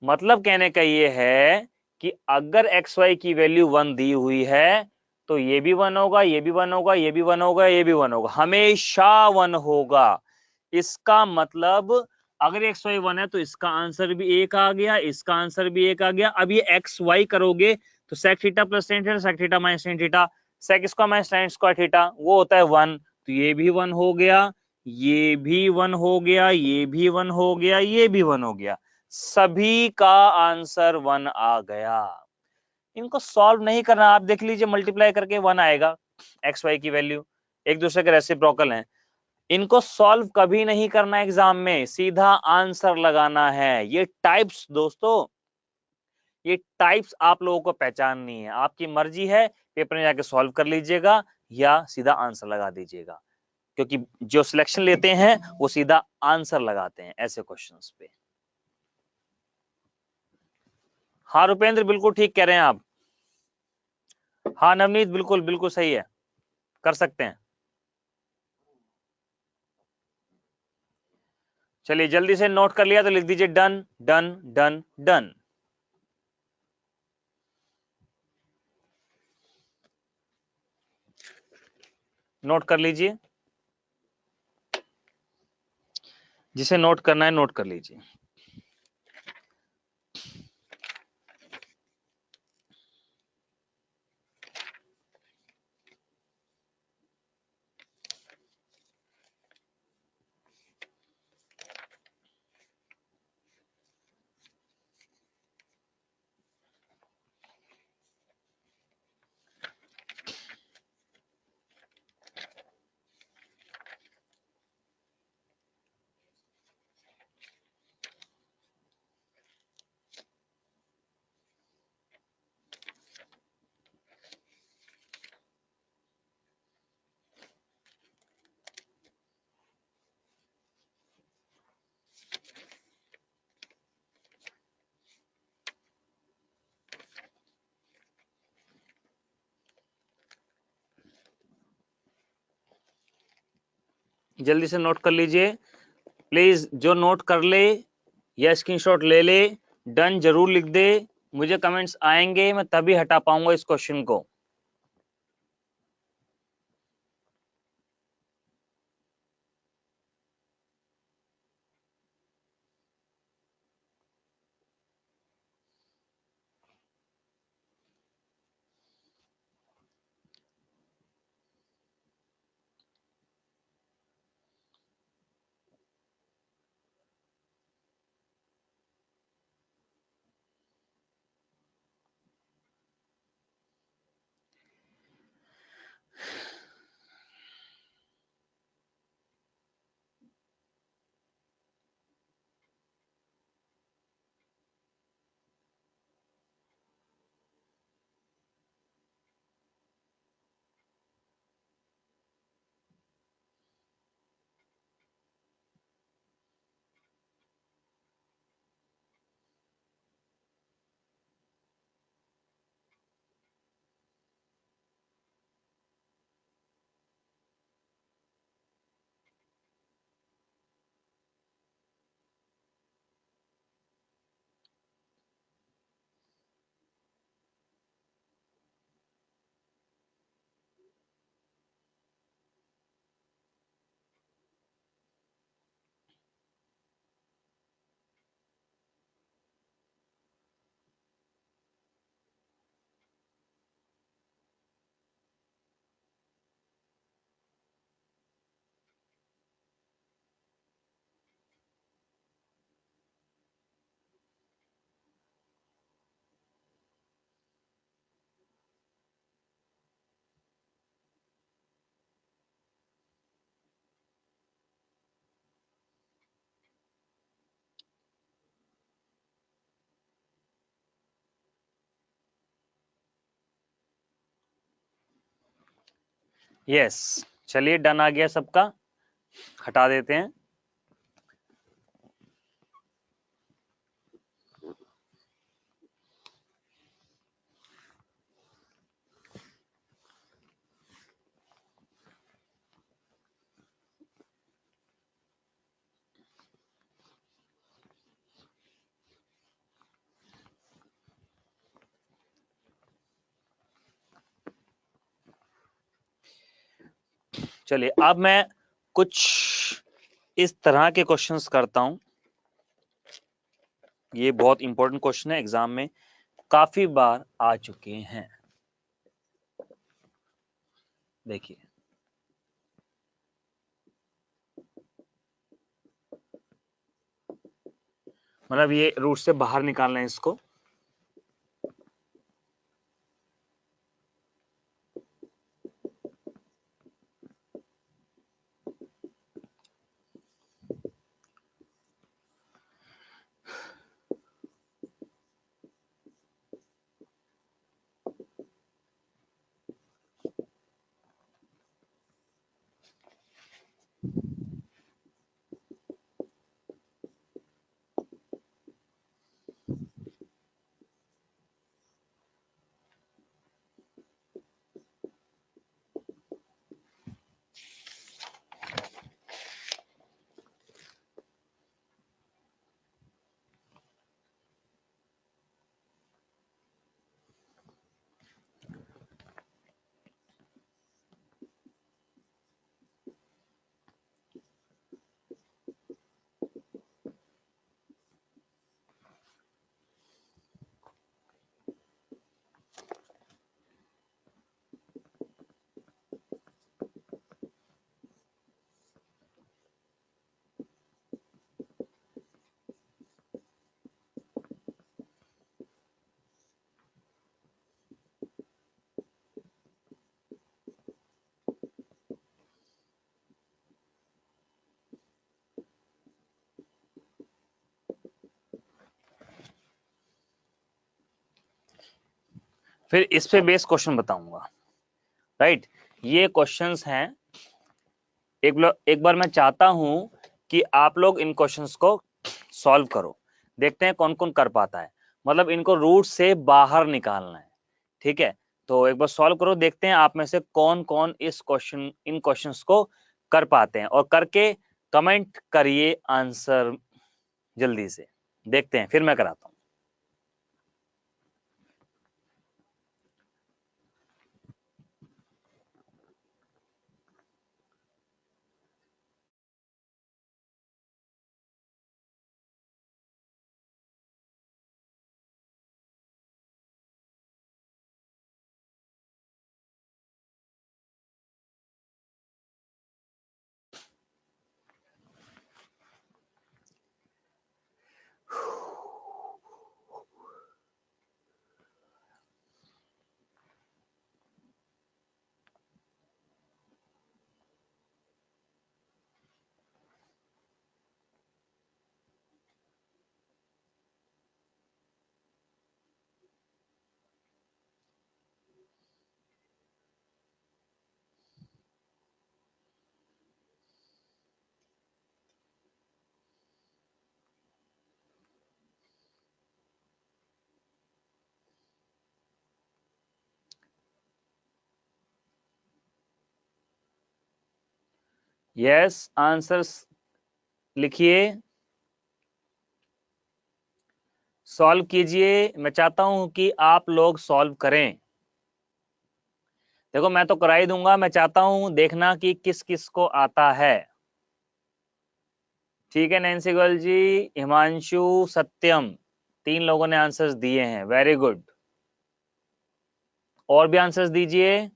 मतलब कहने का ये है कि अगर एक्स वाई की वैल्यू 1 दी हुई है तो ये भी 1 होगा, ये भी 1 होगा, ये भी 1 होगा, ये भी 1 होगा, हमेशा 1 होगा। इसका मतलब अगर एक्स वाई 1 है तो इसका आंसर भी 1 आ गया, इसका आंसर भी 1 आ गया। अब ये एक्स वाई करोगे तो sec theta plus tan theta, sec theta minus tan theta, sec square minus tan square theta, वो होता है 1, तो ये भी 1 हो गया, ये भी 1 हो गया, ये भी 1 हो गया, ये भी 1 हो गया, सभी का आंसर 1 आ गया। इनको सॉल्व नहीं करना, आप देख लीजिए मल्टीप्लाई करके 1 आएगा। एक्स वाई की वैल्यू एक दूसरे के रेसिप्रोकल हैं, इनको सॉल्व कभी नहीं करना एग्जाम में, सीधा आंसर लगाना है। ये टाइप्स दोस्तों, ये टाइप्स आप लोगों को पहचाननी है। आपकी मर्जी है, पेपर में जाके सॉल्व कर लीजिएगा या सीधा आंसर लगा दीजिएगा, क्योंकि जो सिलेक्शन लेते हैं वो सीधा आंसर लगाते हैं ऐसे क्वेश्चंस पे। हाँ रुपेंद्र बिल्कुल ठीक कह रहे हैं आप। हाँ नवनीत बिल्कुल बिल्कुल सही है, कर सकते हैं। चलिए जल्दी से नोट कर लिया तो लिख दीजिए done done done done. Note कर लीजिए, जिसे नोट करना है नोट कर लीजिए। जल्दी से नोट कर लीजिए प्लीज, जो नोट कर ले या स्क्रीनशॉट ले ले, डन जरूर लिख दे। मुझे कमेंट्स आएंगे, मैं तभी हटा पाऊंगा इस क्वेश्चन को। यस, चलिए डन आ गया सबका, हटा देते हैं। चलिए अब मैं कुछ इस तरह के क्वेश्चंस करता हूं। ये बहुत इंपॉर्टेंट क्वेश्चन है, एग्जाम में काफी बार आ चुके हैं। देखिए, मतलब ये रूट से बाहर निकालना है इसको। फिर इस पे बेस क्वेश्चन बताऊंगा, राइट। ये क्वेश्चंस हैं। एक बार मैं चाहता हूं कि आप लोग इन क्वेश्चंस को सॉल्व करो, देखते हैं कौन कौन कर पाता है। मतलब इनको रूट से बाहर निकालना है, ठीक है। तो एक बार सॉल्व करो, देखते हैं आप में से कौन कौन इन क्वेश्चंस को कर पाते हैं, और करके कमेंट करिए आंसर जल्दी से। देखते हैं, फिर मैं कराता हूं। यस, आंसर्स लिखिए, सॉल्व कीजिए। मैं चाहता हूं कि आप लोग सॉल्व करें। देखो मैं तो करा ही दूंगा, मैं चाहता हूं देखना कि किस किस को आता है। ठीक है, नैन्सी गोयल जी, हिमांशु, सत्यम, 3 लोगों ने आंसर्स दिए हैं, वेरी गुड। और भी आंसर्स दीजिए।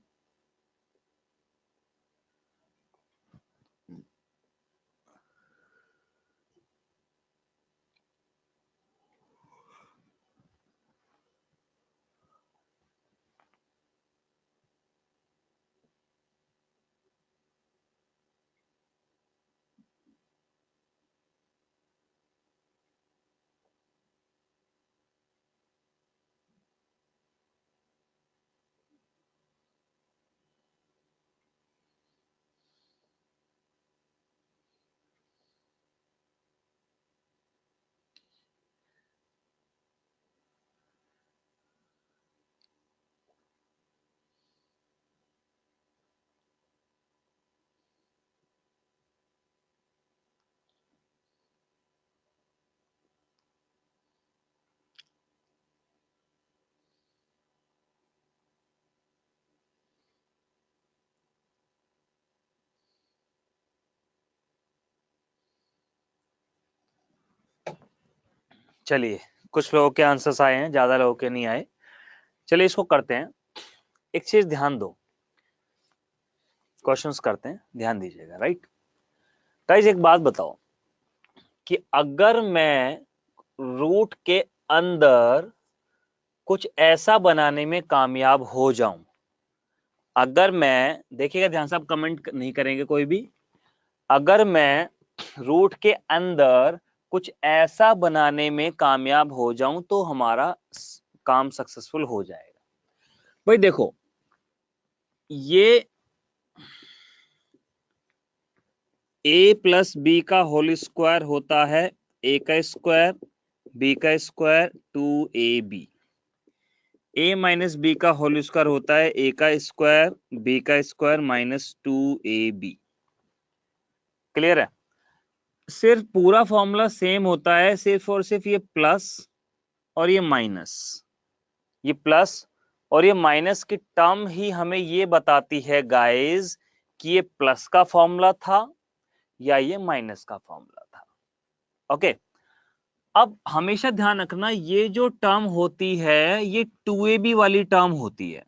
चलिए कुछ लोगों के आंसर्स आए हैं, ज्यादा लोगों के नहीं आए। चलिए इसको करते हैं। एक चीज ध्यान दो, क्वेश्चंस करते हैं, ध्यान दीजिएगा। राइट गाइस, एक बात बताओ कि अगर मैं रूट के अंदर कुछ ऐसा बनाने में कामयाब हो जाऊं, अगर मैं, देखिएगा ध्यान से, आप कमेंट नहीं करेंगे कोई भी, अगर मैं रूट के अंदर कुछ ऐसा बनाने में कामयाब हो जाऊं तो हमारा काम सक्सेसफुल हो जाएगा। भाई देखो, ये a प्लस बी का होल स्क्वायर होता है a का स्क्वायर, b का square 2ab। a minus b का होल स्क्वायर होता है a का स्क्वायर, b का स्क्वायर माइनस 2ab। क्लियर है? सिर्फ पूरा फॉर्मूला सेम होता है, सिर्फ और सिर्फ ये प्लस और ये माइनस, ये प्लस और ये माइनस की टर्म ही हमें ये बताती है गाइस कि ये प्लस का फॉर्मूला था या ये माइनस का फॉर्मूला था। ओके, अब हमेशा ध्यान रखना, ये जो टर्म होती है ये 2ab वाली टर्म होती है।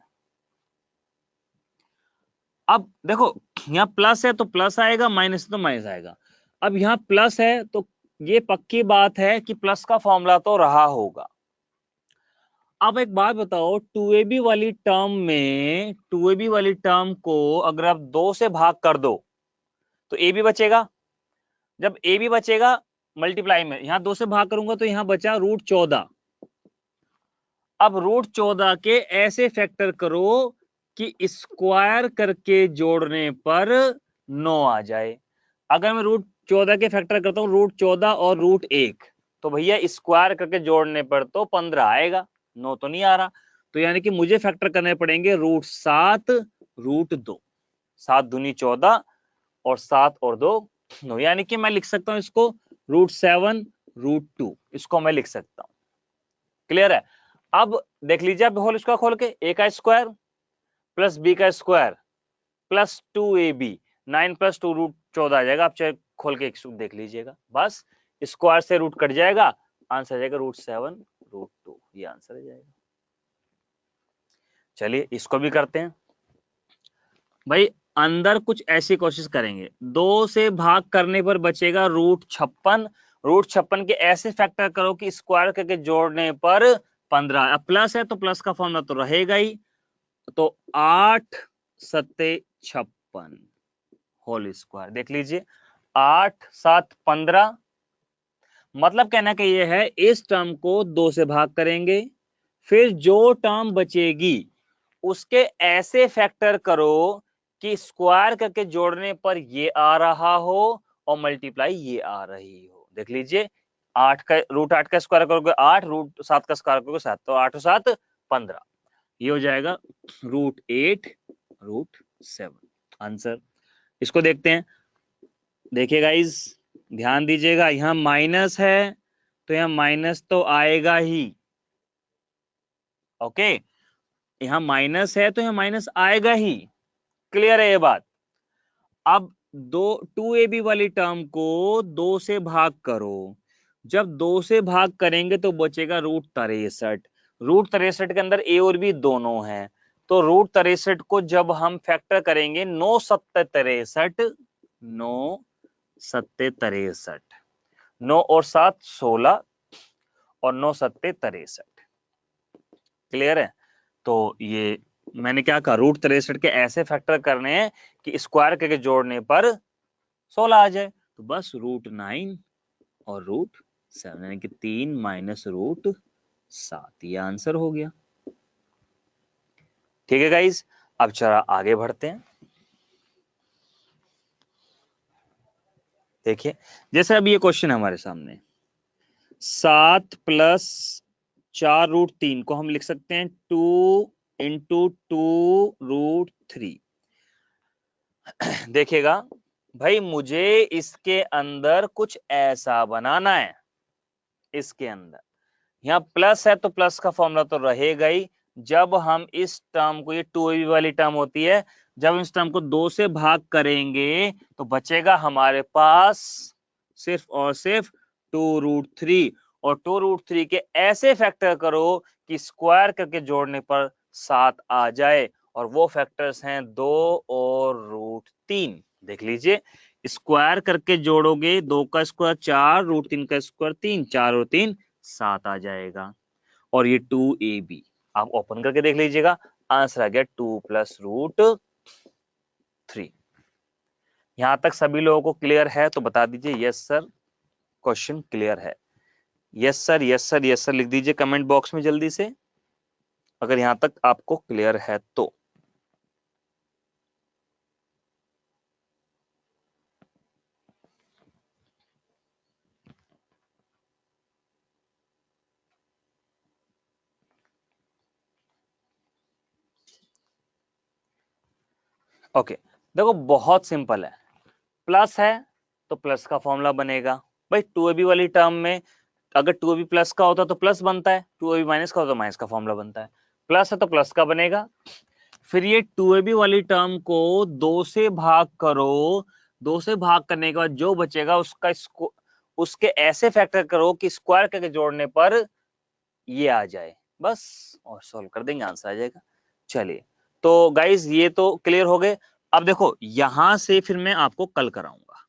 अब देखो, यहाँ प्लस है तो प्लस आएगा, माइनस है तो माइनस आएगा। अब यहाँ प्लस है तो ये पक्की बात है कि प्लस का फॉर्मूला तो रहा होगा। अब एक बात बताओ, 2ab वाली टर्म में, 2ab वाली टर्म को अगर आप 2 से भाग कर दो तो ab बचेगा। जब ab बचेगा मल्टीप्लाई में, यहां 2 से भाग करूंगा तो यहां बचा √14। अब √14 के ऐसे फैक्टर करो कि स्क्वायर करके जोड़ने पर 9 आ जाए। अगर मैं √14 के फैक्टर करता हूँ, √14 और √1, तो भैया स्क्वायर करके जोड़ने पर तो 15 आएगा, 9 तो नहीं आ रहा। तो यानी कि मुझे फैक्टर करने पड़ेंगे √7, √2। 7 दूनी 14 और 7 और 2 9, यानी कि मैं लिख सकता हूं इसको √7, √2, इसको मैं लिख सकता हूं। क्लियर है? अब देख लीजिए आप होल स्क्वायर खोल के, a का स्क्वायर प्लस b का स्क्वायर प्लस 2ab, 9 प्लस 2 √14 आ जाएगा। आप चाहे खोल के देख लीजिएगा, बस स्क्वायर से रूट कट जाएगा, आंसर आ जाएगा √7, √2, ये आंसर आ जाएगा। चलिए इसको भी करते हैं। भाई अंदर कुछ ऐसी कोशिश करेंगे, 2 से भाग करने पर बचेगा √56। √56 के ऐसे फैक्टर करो कि स्क्वायर करके जोड़ने पर 15। अब प्लस है तो प्लस का फॉर्मूला तो रहेगा ही, तो 8 7 56 होल स्क्वायर। देख लीजिए, 8 7 15। मतलब कहना का ये है, इस टर्म को 2 से भाग करेंगे, फिर जो टर्म बचेगी उसके ऐसे फैक्टर करो कि स्क्वायर करके जोड़ने पर ये आ रहा हो और मल्टीप्लाई ये आ रही हो। देख लीजिए, 8 का √8 का स्क्वायर करोगे 8, √7 का स्क्वायर करोगे 7, तो 8 और 7 15, ये हो जाएगा √8, √7 आंसर। इसको देखते हैं। देखिए गाइस, ध्यान दीजिएगा, यहां माइनस है तो यहां माइनस तो आएगा ही। ओके, यहां माइनस है तो यहां माइनस आएगा ही। क्लियर है ये बात? अब 2ab वाली टर्म को 2 से भाग करो, जब 2 से भाग करेंगे तो बचेगा √63। √63 के अंदर a और b दोनों हैं, तो √63 को जब हम फैक्टर करेंगे, 9 7 63, 9 7 63, 9 और 7 16 और 9 7 63। क्लियर है? तो ये मैंने क्या कहा, √63 के ऐसे फैक्टर करने हैं कि स्क्वायर करके जोड़ने पर 16 आ जाए, तो बस √9 और √7, यानी कि 3 माइनस √7, ये आंसर हो गया। ठीक है गाइस, अब चला आगे बढ़ते हैं। देखिए, जैसे अब ये क्वेश्चन है हमारे सामने, 7 प्लस 4√3 को हम लिख सकते हैं 2 इंटू 2√3। देखिएगा भाई, मुझे इसके अंदर कुछ ऐसा बनाना है। इसके अंदर यहाँ प्लस है तो प्लस का फॉर्मूला तो रहेगा ही। जब हम इस टर्म को, ये 2ab वाली टर्म होती है, जब हम इस टर्म को 2 से भाग करेंगे तो बचेगा हमारे पास सिर्फ और सिर्फ 2√3, और 2√3 के ऐसे फैक्टर करो कि स्क्वायर करके जोड़ने पर 7 आ जाए, और वो फैक्टर्स हैं 2 और √3। देख लीजिए, स्क्वायर करके जोड़ोगे 2 का स्क्वायर 4, √3 का स्क्वायर 3, 4 और 3 7 आ जाएगा। और ये 2ab आप ओपन करके देख लीजिएगा, आंसर आ गया 2 + √3। यहां तक सभी लोगों को क्लियर है तो बता दीजिए यस सर, क्वेश्चन क्लियर है। Yes sir, yes sir, yes sir लिख दीजिए कमेंट बॉक्स में जल्दी से, अगर यहां तक आपको क्लियर है तो। ओके, देखो बहुत सिंपल है, प्लस है तो प्लस का फॉर्मूला बनेगा भाई। 2ab वाली टर्म में अगर 2ab प्लस का होता तो प्लस बनता है, 2ab माइनस का होता तो माइनस का फॉर्मूला बनता है। प्लस है तो प्लस का बनेगा। फिर ये 2ab वाली टर्म को 2 से भाग करो, 2 से भाग करने के बाद जो बचेगा उसके ऐसे फैक्टर करो कि स्क्वायर करके जोड़ने पर ये आ जाए, बस, और सॉल्व कर देंगे, आंसर आ जाएगा। चलिए, तो गाइज ये तो क्लियर हो गए। अब देखो यहां से फिर मैं आपको कल कराऊंगा,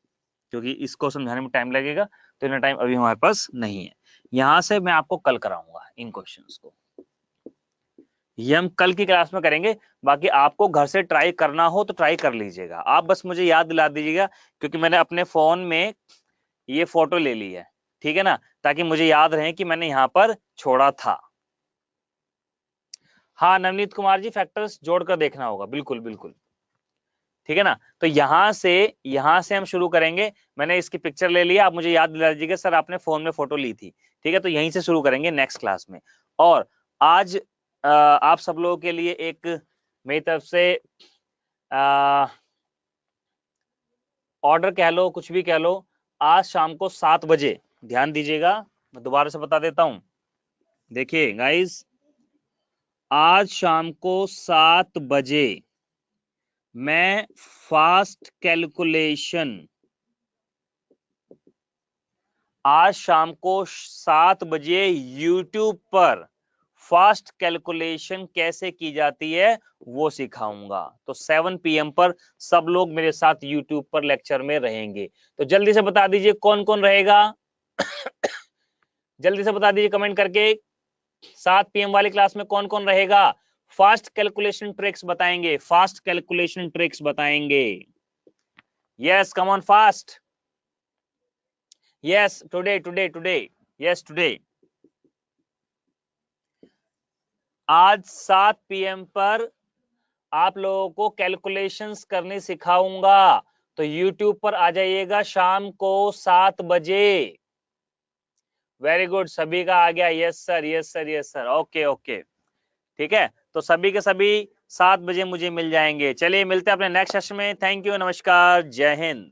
क्योंकि इसको समझाने में टाइम लगेगा, तो इतना टाइम अभी हमारे पास नहीं है। यहां से मैं आपको कल कराऊंगा इन क्वेश्चंस को, ये हम कल की क्लास में करेंगे। बाकी आपको घर से ट्राई करना हो तो ट्राई कर लीजिएगा, आप बस मुझे याद दिला दीजिएगा, क्योंकि मैंने अपने फोन में ये फोटो ले ली है, ठीक है ना, ताकि मुझे याद रहे कि मैंने यहाँ पर छोड़ा था। हाँ नवनीत कुमार जी, फैक्टर्स जोड़कर देखना होगा, बिल्कुल बिल्कुल, ठीक है ना। तो यहां से हम शुरू करेंगे। मैंने इसकी पिक्चर ले लिया, आप मुझे याद दिला दीजिएगा सर आपने फोन में फोटो ली थी, ठीक है। तो यहीं से शुरू करेंगे नेक्स्ट क्लास में। और आज आप सब लोगों के लिए एक मेरी तरफ से ऑर्डर कह लो, कुछ भी कह लो, आज शाम को 7 बजे, ध्यान दीजिएगा, मैं दोबारा से बता देता हूं। देखिए गाइस, आज शाम को 7 बजे मैं फास्ट कैलकुलेशन, आज शाम को 7 बजे YouTube पर फास्ट कैलकुलेशन कैसे की जाती है वो सिखाऊंगा। तो 7 PM पर सब लोग मेरे साथ YouTube पर लेक्चर में रहेंगे। तो जल्दी से बता दीजिए कौन कौन रहेगा, जल्दी से बता दीजिए कमेंट करके, 7 PM वाली क्लास में कौन कौन रहेगा। फास्ट कैलकुलेशन ट्रिक्स बताएंगे, फास्ट कैलकुलेशन ट्रिक्स बताएंगे। Yes, come on fast, yes, today, yes today. आज 7 PM पर आप लोगों को कैलकुलेशंस करनी सिखाऊंगा, तो YouTube पर आ जाइएगा शाम को 7 बजे। वेरी गुड, सभी का आ गया, yes sir, yes sir, yes sir, okay okay, ठीक है। तो सभी के सभी 7 बजे मुझे मिल जाएंगे। चलिए मिलते हैं अपने नेक्स्ट सेशन में। थैंक यू, नमस्कार, जय हिंद।